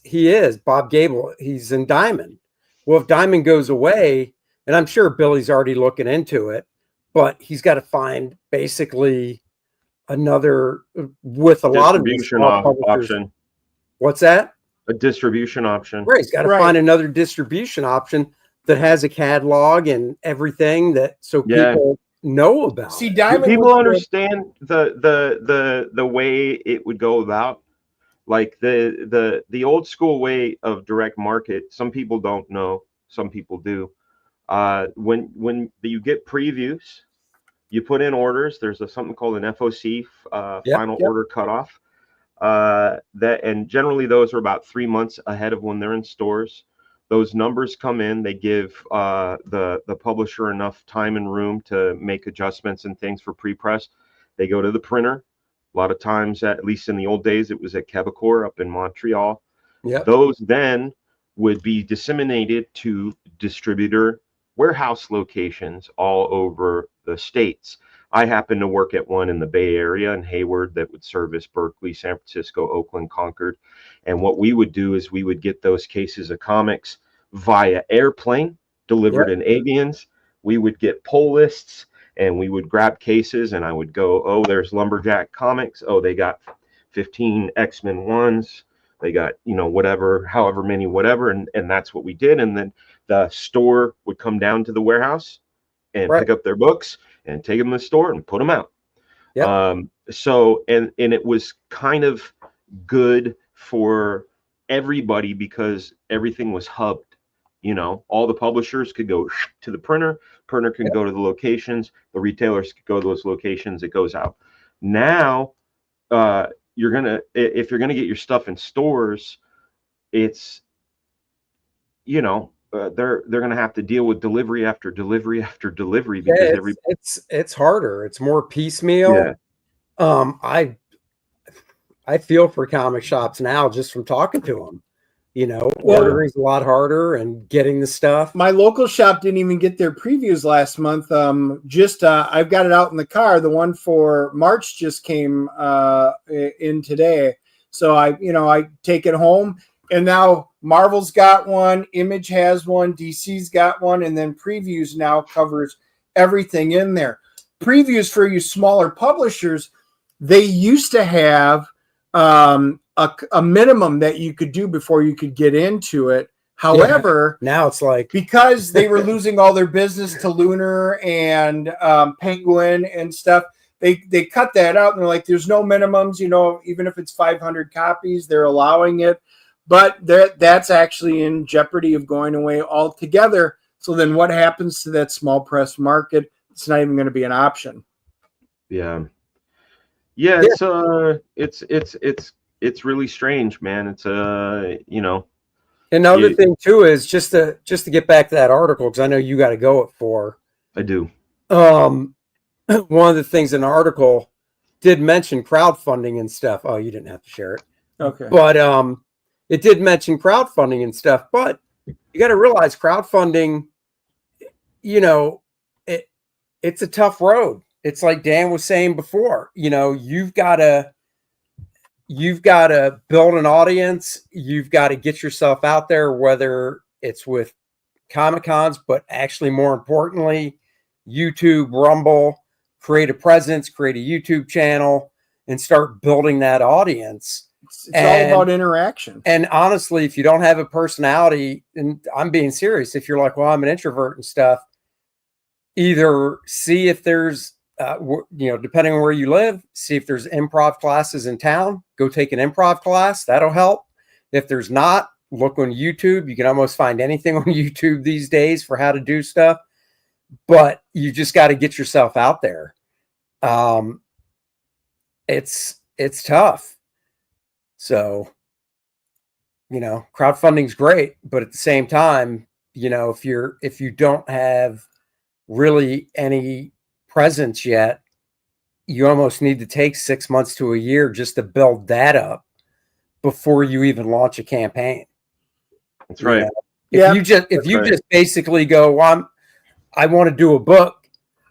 Bob Gable. He's in Diamond. Well, if Diamond goes away, and I'm sure Billy's already looking into it, but he's got to find basically another with a lot of these option. What's that? A distribution option. Right. He's got to find another distribution option that has a catalog and everything people know about. See, Diamond. People understand the way it would go about. Like the old school way of direct market, some people don't know, some people do. When you get previews, you put in orders. There's something called an FOC, final order cutoff. And generally those are about 3 months ahead of when they're in stores. Those numbers come in. They give the publisher enough time and room to make adjustments and things for pre-press. They go to the printer. A lot of times, at least in the old days, it was at Quebecor up in Montreal. Yep. Those then would be disseminated to distributor warehouse locations all over the states. I happen to work at one in the Bay Area in Hayward that would service Berkeley, San Francisco, Oakland, Concord. And what we would do is we would get those cases of comics via airplane delivered in avians. We would get pull lists and we would grab cases, and I would go, oh, there's Lumberjack Comics. Oh, they got 15 X-Men ones. They got, whatever, however many, whatever. And that's what we did. And then the store would come down to the warehouse and pick up their books and take them to the store and put them out. Yep. So it was kind of good for everybody because everything was hubbed. All the publishers could go to the printer could go to the locations, the retailers could go to those locations, it goes out. Now, if you're gonna get your stuff in stores, it's they're gonna have to deal with delivery after delivery after delivery because it's harder. It's more piecemeal. Yeah. I feel for comic shops now just from talking to them. Ordering's a lot harder and getting the stuff. My local shop didn't even get their previews last month. I've got it out in the car. The one for March just came in today. So I take it home, and now Marvel's got one, Image has one, DC's got one, and then previews now covers everything in there. Previews for you smaller publishers, they used to have a minimum that you could do before you could get into it. However, now it's like, because they were losing all their business to Lunar and Penguin and stuff, they cut that out, and they're like, there's no minimums, even if it's 500 copies, they're allowing it. But that's actually in jeopardy of going away altogether. So then what happens to that small press market? It's not even going to be an option. Yeah. It's really strange, man. It's Another thing too is just to get back to that article, because I know you got to go at 4. I do. One of the things in the article did mention crowdfunding and stuff. Oh, you didn't have to share it. Okay. But it did mention crowdfunding and stuff. But you got to realize crowdfunding, it's a tough road. It's like Dan was saying before. You've got to build an audience. You've got to get yourself out there, whether it's with Comic-Cons, but actually more importantly, YouTube, Rumble, create a presence, create a YouTube channel, and start building that audience. It's all about interaction. And honestly, if you don't have a personality, and I'm being serious, if you're like, well, I'm an introvert and stuff, either see if there's depending on where you live, see if there's improv classes in town, go take an improv class. That'll help. If there's not, look on YouTube. You can almost find anything on YouTube these days for how to do stuff, but you just got to get yourself out there. It's tough. So, crowdfunding's great, but at the same time, if you don't have really any presence yet, you almost need to take 6 months to a year just to build that up before you even launch a campaign. That's right. If you just basically go, well, I want to do a book,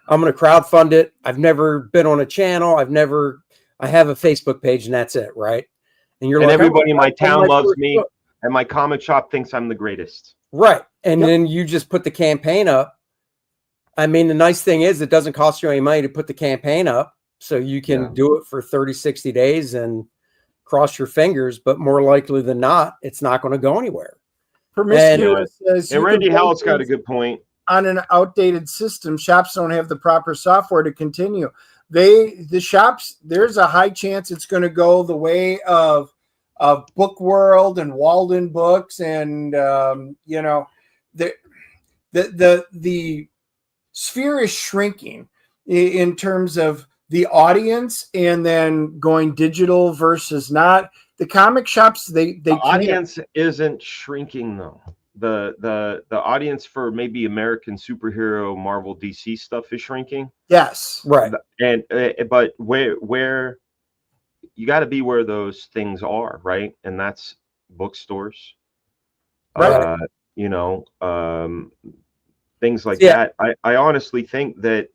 I'm going to crowdfund it. I've never been on a channel. I have a Facebook page and that's it. Right. And you're everybody in my town loves me and my comic shop thinks I'm the greatest. Right. And then you just put the campaign up. I mean, the nice thing is it doesn't cost you any money to put the campaign up, so you can do it for 30, 60 days and cross your fingers, but more likely than not, it's not going to go anywhere. Promiscuous says, and Randy Howell's got a good point. On an outdated system, shops don't have the proper software to continue. The shops, there's a high chance it's going to go the way of Book World and Walden Books, and the sphere is shrinking in terms of the audience, and then going digital versus not. The comic shops, the audience isn't shrinking though. the audience for maybe American superhero Marvel DC stuff is shrinking. Yes. Right. And but where you got to be where those things are, right? And that's bookstores. Right. You know, things like Yeah. that. I honestly think that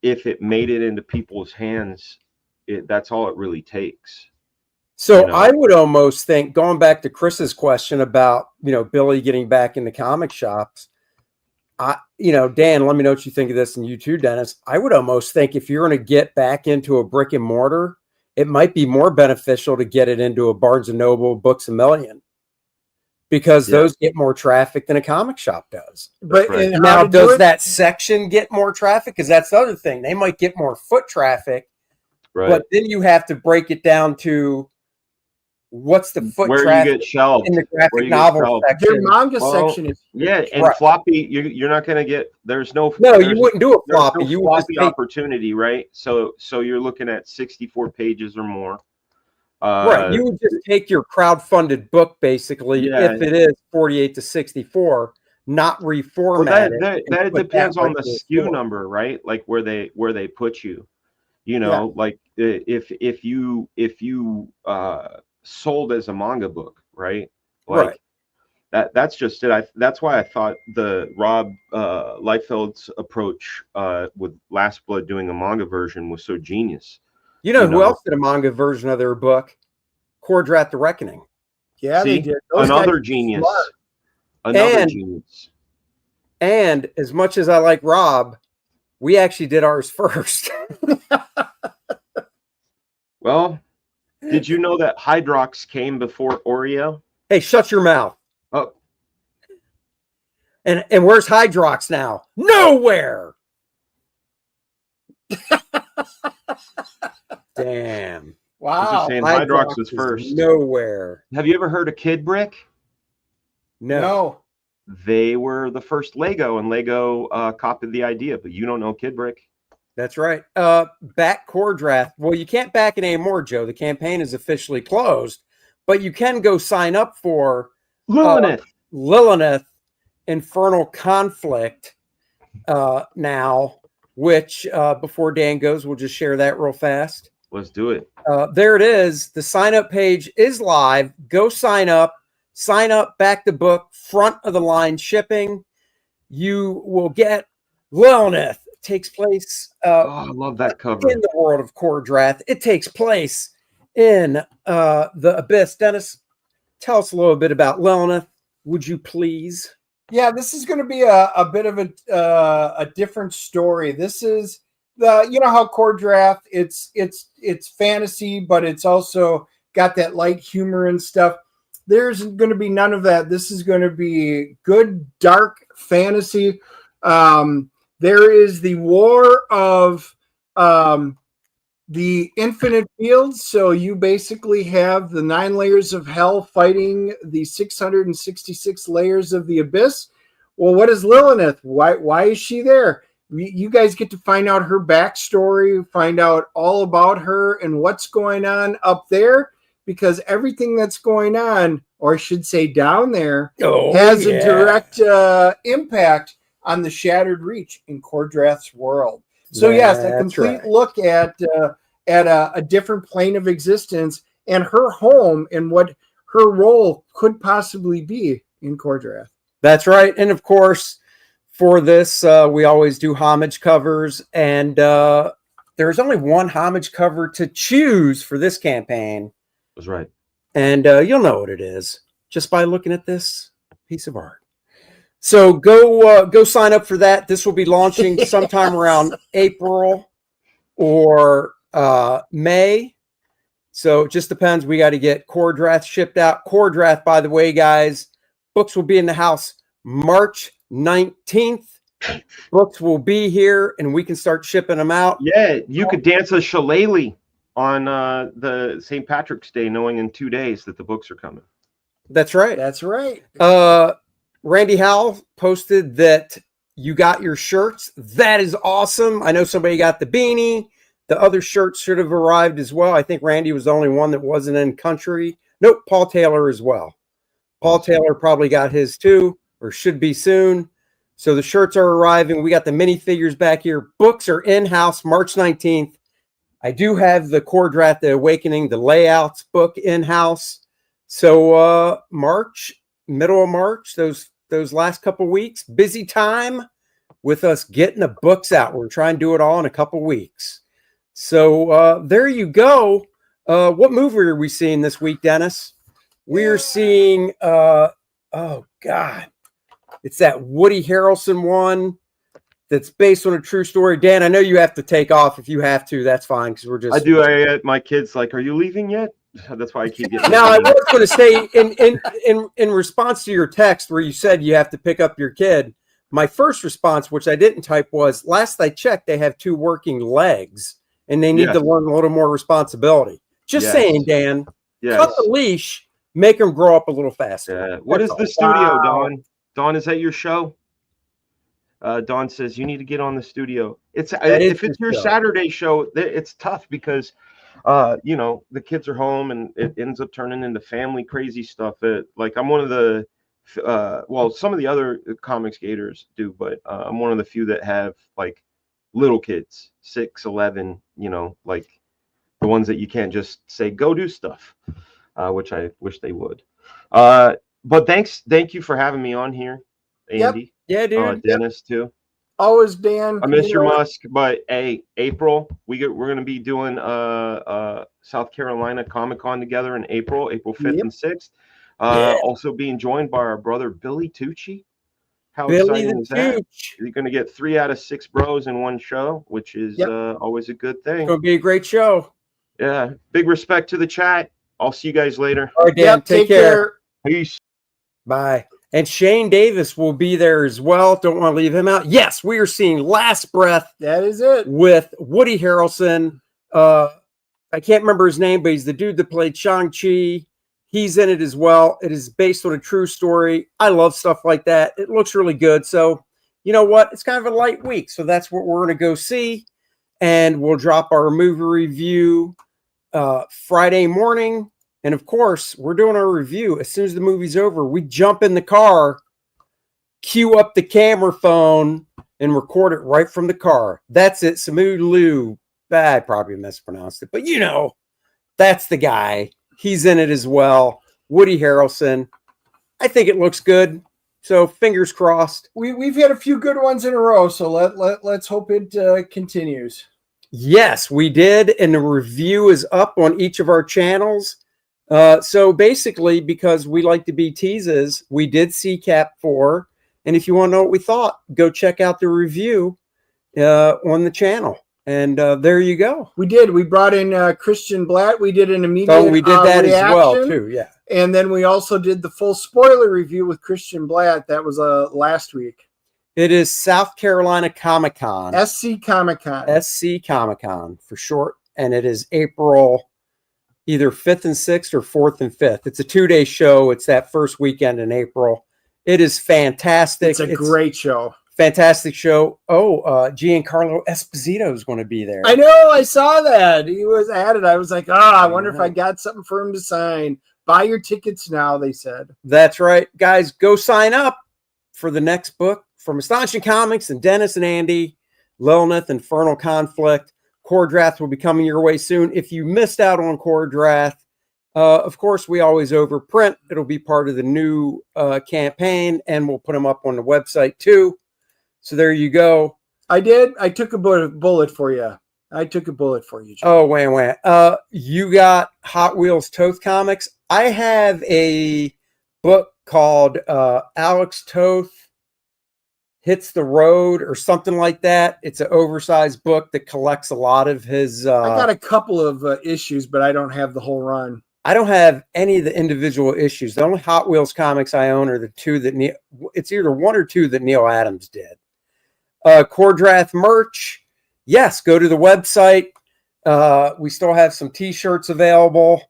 if it made it into people's hands, that's all it really takes. So You know? I would almost think, going back to Chris's question about, Billy getting back into comic shops, Dan, let me know what you think of this, and you too, Dennis. I would almost think if you're going to get back into a brick and mortar, it might be more beneficial to get it into a Barnes and Noble, Books A Million, because those get more traffic than a comic shop does. But right. Now, does that section get more traffic? Because that's the other thing. They might get more foot traffic, right. But then you have to break it down to what's the foot where traffic you get shelved in the graphic novel section. Their manga section is and floppy. You're not going to get. There's no. You wouldn't do a floppy. No floppy opportunity, right? So you're looking at 64 pages or more. Right. You would just take your crowdfunded book, basically, if it is 48 to 64, not reformat it. That depends on the SKU number, right? Like where they put you. Like if you sold as a manga book, right? Like that's just it. That's why I thought the Rob Liefeld's approach with Last Blood doing a manga version was so genius. Who else did a manga version of their book? Kordrath the Reckoning. Yeah, they did. Another genius. Another genius. And as much as I like Rob, we actually did ours first. Well, did you know that Hydrox came before Oreo? Hey, shut your mouth. Oh. And where's Hydrox now? Nowhere. Damn. Wow. Hydrox was first. Nowhere. Have you ever heard of Kid Brick? No. They were the first Lego, and Lego copied the idea, but you don't know Kid Brick. That's right. Back Kordrath. Well, you can't back it anymore, Joe. The campaign is officially closed, but you can go sign up for Lilith Infernal Conflict now, which before Dan goes, we'll just share that real fast. Let's do it. There it is. The sign up page is live. Go sign up. Sign up, back the book, front of the line shipping. You will get Lilith. Takes place I love that cover. In the world of Kordrath. It takes place in the Abyss. Dennis, tell us a little bit about Lilith, would you please? Yeah, this is going to be a bit of a different story. This is how Kordrath, it's fantasy, but it's also got that light humor and stuff. There's going to be none of that. This is going to be good, dark fantasy. There is the war of the infinite fields. So you basically have the 9 layers of hell fighting the 666 layers of the abyss. Well, what is Lilith? Why is she there? You guys get to find out her backstory, find out all about her and what's going on up there, because everything that's going on, or I should say down there, has a direct impact on the Shattered Reach in Kordrath's world. So yes, a complete look at a different plane of existence and her home and what her role could possibly be in Kordrath. That's right. And of course, for this, we always do homage covers, and there's only one homage cover to choose for this campaign. That's right. And you'll know what it is just by looking at this piece of art. So go sign up for that. This will be launching sometime around April or May. So it just depends. We got to get Kordrath shipped out. Kordrath, by the way, guys, books will be in the house March 19th. Books will be here, and we can start shipping them out. Yeah, you could dance a shillelagh on the St. Patrick's Day, knowing in 2 days that the books are coming. That's right. That's right. Randy Howell posted that you got your shirts. That is awesome. I know somebody got the beanie. The other shirts should have arrived as well. I think Randy was the only one that wasn't in country. Nope, Paul Taylor as well. Paul Taylor probably got his too. or should be soon. So the shirts are arriving. We got the minifigures back here. Books are in-house March 19th. I do have the Core Draft, The Awakening, the layouts book in-house. So March, middle of March, those last couple weeks, busy time with us getting the books out. We're trying to do it all in a couple weeks. So there you go. What movie are we seeing this week, Dennis? We're seeing, oh God, it's that Woody Harrelson one that's based on a true story. Dan, I know you have to take off. If you have to, that's fine, because we're just. I do. My kids like, are you leaving yet? That's why I keep getting. Now I was going to say, in response to your text where you said you have to pick up your kid, my first response, which I didn't type, was last I checked, they have 2 working legs and they need to learn a little more responsibility. Just saying, Dan. Cut the leash, make them grow up a little faster. Yeah. What is the studio, Dawn? Dawn, is that your show? Dawn says you need to get on the studio. If it's your Saturday show, it's tough because the kids are home and it ends up turning into family crazy stuff. Like I'm one of the some of the other comics gators do, but I'm one of the few that have like little kids, 6, 11, like the ones that you can't just say go do stuff, which I wish they would. But thank you for having me on here, Andy. Yeah, dude. Dennis too. Always, Dan. I miss your Musk, but hey, April, we're gonna be doing South Carolina Comic-Con together in April 5th and 6th. Also being joined by our brother Billy Tucci. How exciting is that? You're gonna get 3 out of 6 bros in one show, which is always a good thing. It's gonna be a great show. Yeah. Big respect to the chat. I'll see you guys later. All right, Dan. Take care. Peace. Bye. And Shane Davis will be there as well. Don't want to leave him out. Yes, we are seeing Last Breath. That is it. With Woody Harrelson. I can't remember his name, but he's the dude that played Shang-Chi. He's in it as well. It is based on a true story. I love stuff like that. It looks really good. So, you know what? It's kind of a light week. So that's what we're going to go see. And we'll drop our movie review Friday morning. And of course, we're doing our review. As soon as the movie's over, we jump in the car, cue up the camera phone, and record it right from the car. That's it. Samu Liu. I probably mispronounced it, but that's the guy. He's in it as well. Woody Harrelson. I think it looks good. So fingers crossed. We've had a few good ones in a row, so let's hope it continues. Yes, we did. And the review is up on each of our channels. So basically, because we like to be teases, we did see Cap 4. And if you want to know what we thought, go check out the review on the channel. And there you go. We did. We brought in Christian Blatt. We did an immediate we did that reaction, as well, too. Yeah. And then we also did the full spoiler review with Christian Blatt. That was last week. It is South Carolina Comic-Con. SC Comic-Con. SC Comic-Con for short. And it is April either 5th and 6th or 4th and 5th. It's a 2-day show. It's that first weekend in April. It is fantastic. It's a great show. Fantastic show. Giancarlo Esposito is going to be there. I know. I saw that. He was at it. I was like, I wonder if I got something for him to sign. Buy your tickets now, they said. That's right. Guys, go sign up for the next book from Astonishing Comics and Dennis and Andy, Lilith, Infernal Conflict. Core Draft will be coming your way soon. If you missed out on Core Draft, of course, we always overprint. It'll be part of the new campaign, and we'll put them up on the website too. So there you go. I did. I took a bullet for you. I took a bullet for you, John. Oh, wait. You got Hot Wheels Toth Comics. I have a book called Alex Toth Hits the Road or something like that. It's an oversized book that collects a lot of his. I got a couple of issues, but I don't have the whole run. I don't have any of the individual issues. The only Hot Wheels comics I own are the 2 that it's either 1 or 2 that Neil Adams did. Core Draft merch. Yes, go to the website. We still have some t-shirts available.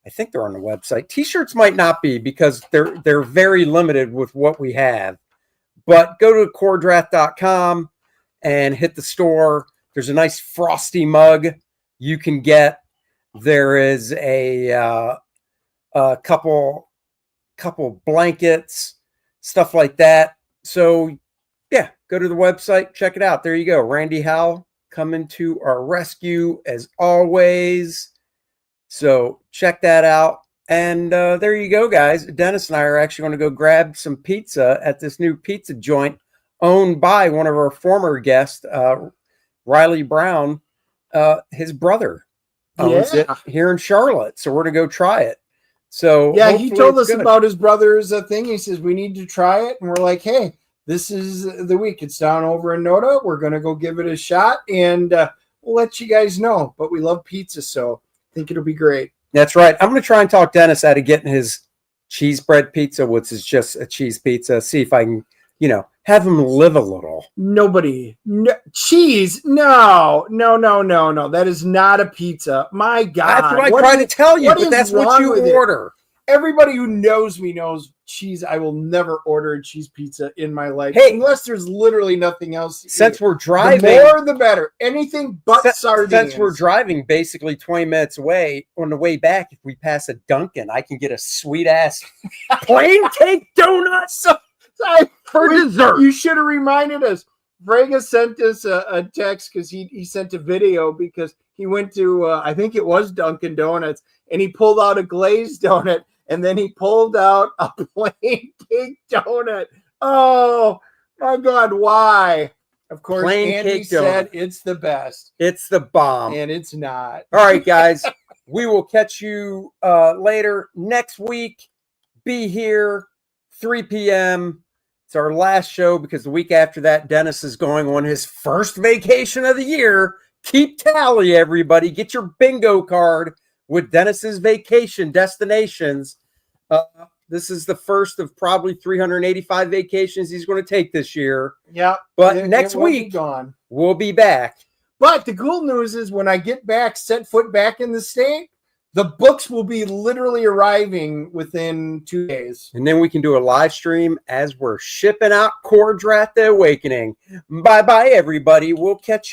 I think they're on the website. T-shirts might not be because they're very limited with what we have. But go to coredraft.com and hit the store. There's a nice frosty mug you can get. There is a couple blankets, stuff like that. So yeah, go to the website, check it out. There you go. Randy Howell coming to our rescue as always. So check that out. And there you go, guys. Dennis and I are actually going to go grab some pizza at this new pizza joint owned by one of our former guests, Riley Brown. His brother owns it here in Charlotte. So we're going to go try it. So yeah, he told us about his brother's thing. He says, we need to try it. And we're like, hey, this is the week. It's down over in Noda. We're going to go give it a shot. And we'll let you guys know. But we love pizza, so I think it'll be great. That's right. I'm going to try and talk Dennis out of getting his cheese bread pizza, which is just a cheese pizza. See if I can, have him live a little. Cheese. No. That is not a pizza. My God. That's what I try to tell you, but that's what you order. Everybody who knows me knows cheese. I will never order a cheese pizza in my life. Unless there's literally nothing else. Since we're driving. The more the better. Anything but sardines. Since we're driving basically 20 minutes away, on the way back, if we pass a Dunkin', I can get a sweet-ass plain cake donut for dessert. You should have reminded us. Fraga sent us a text because he sent a video because he went to, I think it was Dunkin' Donuts, and he pulled out a glazed donut. And then he pulled out a plain cake donut. Oh, my God, why? Of course, Andy said it's the best. It's the bomb. And it's not. All right, guys. We will catch you later next week. Be here, 3 p.m. It's our last show because the week after that, Dennis is going on his first vacation of the year. Keep tally, everybody. Get your bingo card with Dennis's vacation destinations. This is the first of probably 385 vacations he's going to take this year. Yeah. But next week, we'll be back. But the cool news is when I get back, set foot back in the state, the books will be literally arriving within 2 days. And then we can do a live stream as we're shipping out Cordrat the Awakening. Bye-bye, everybody. We'll catch you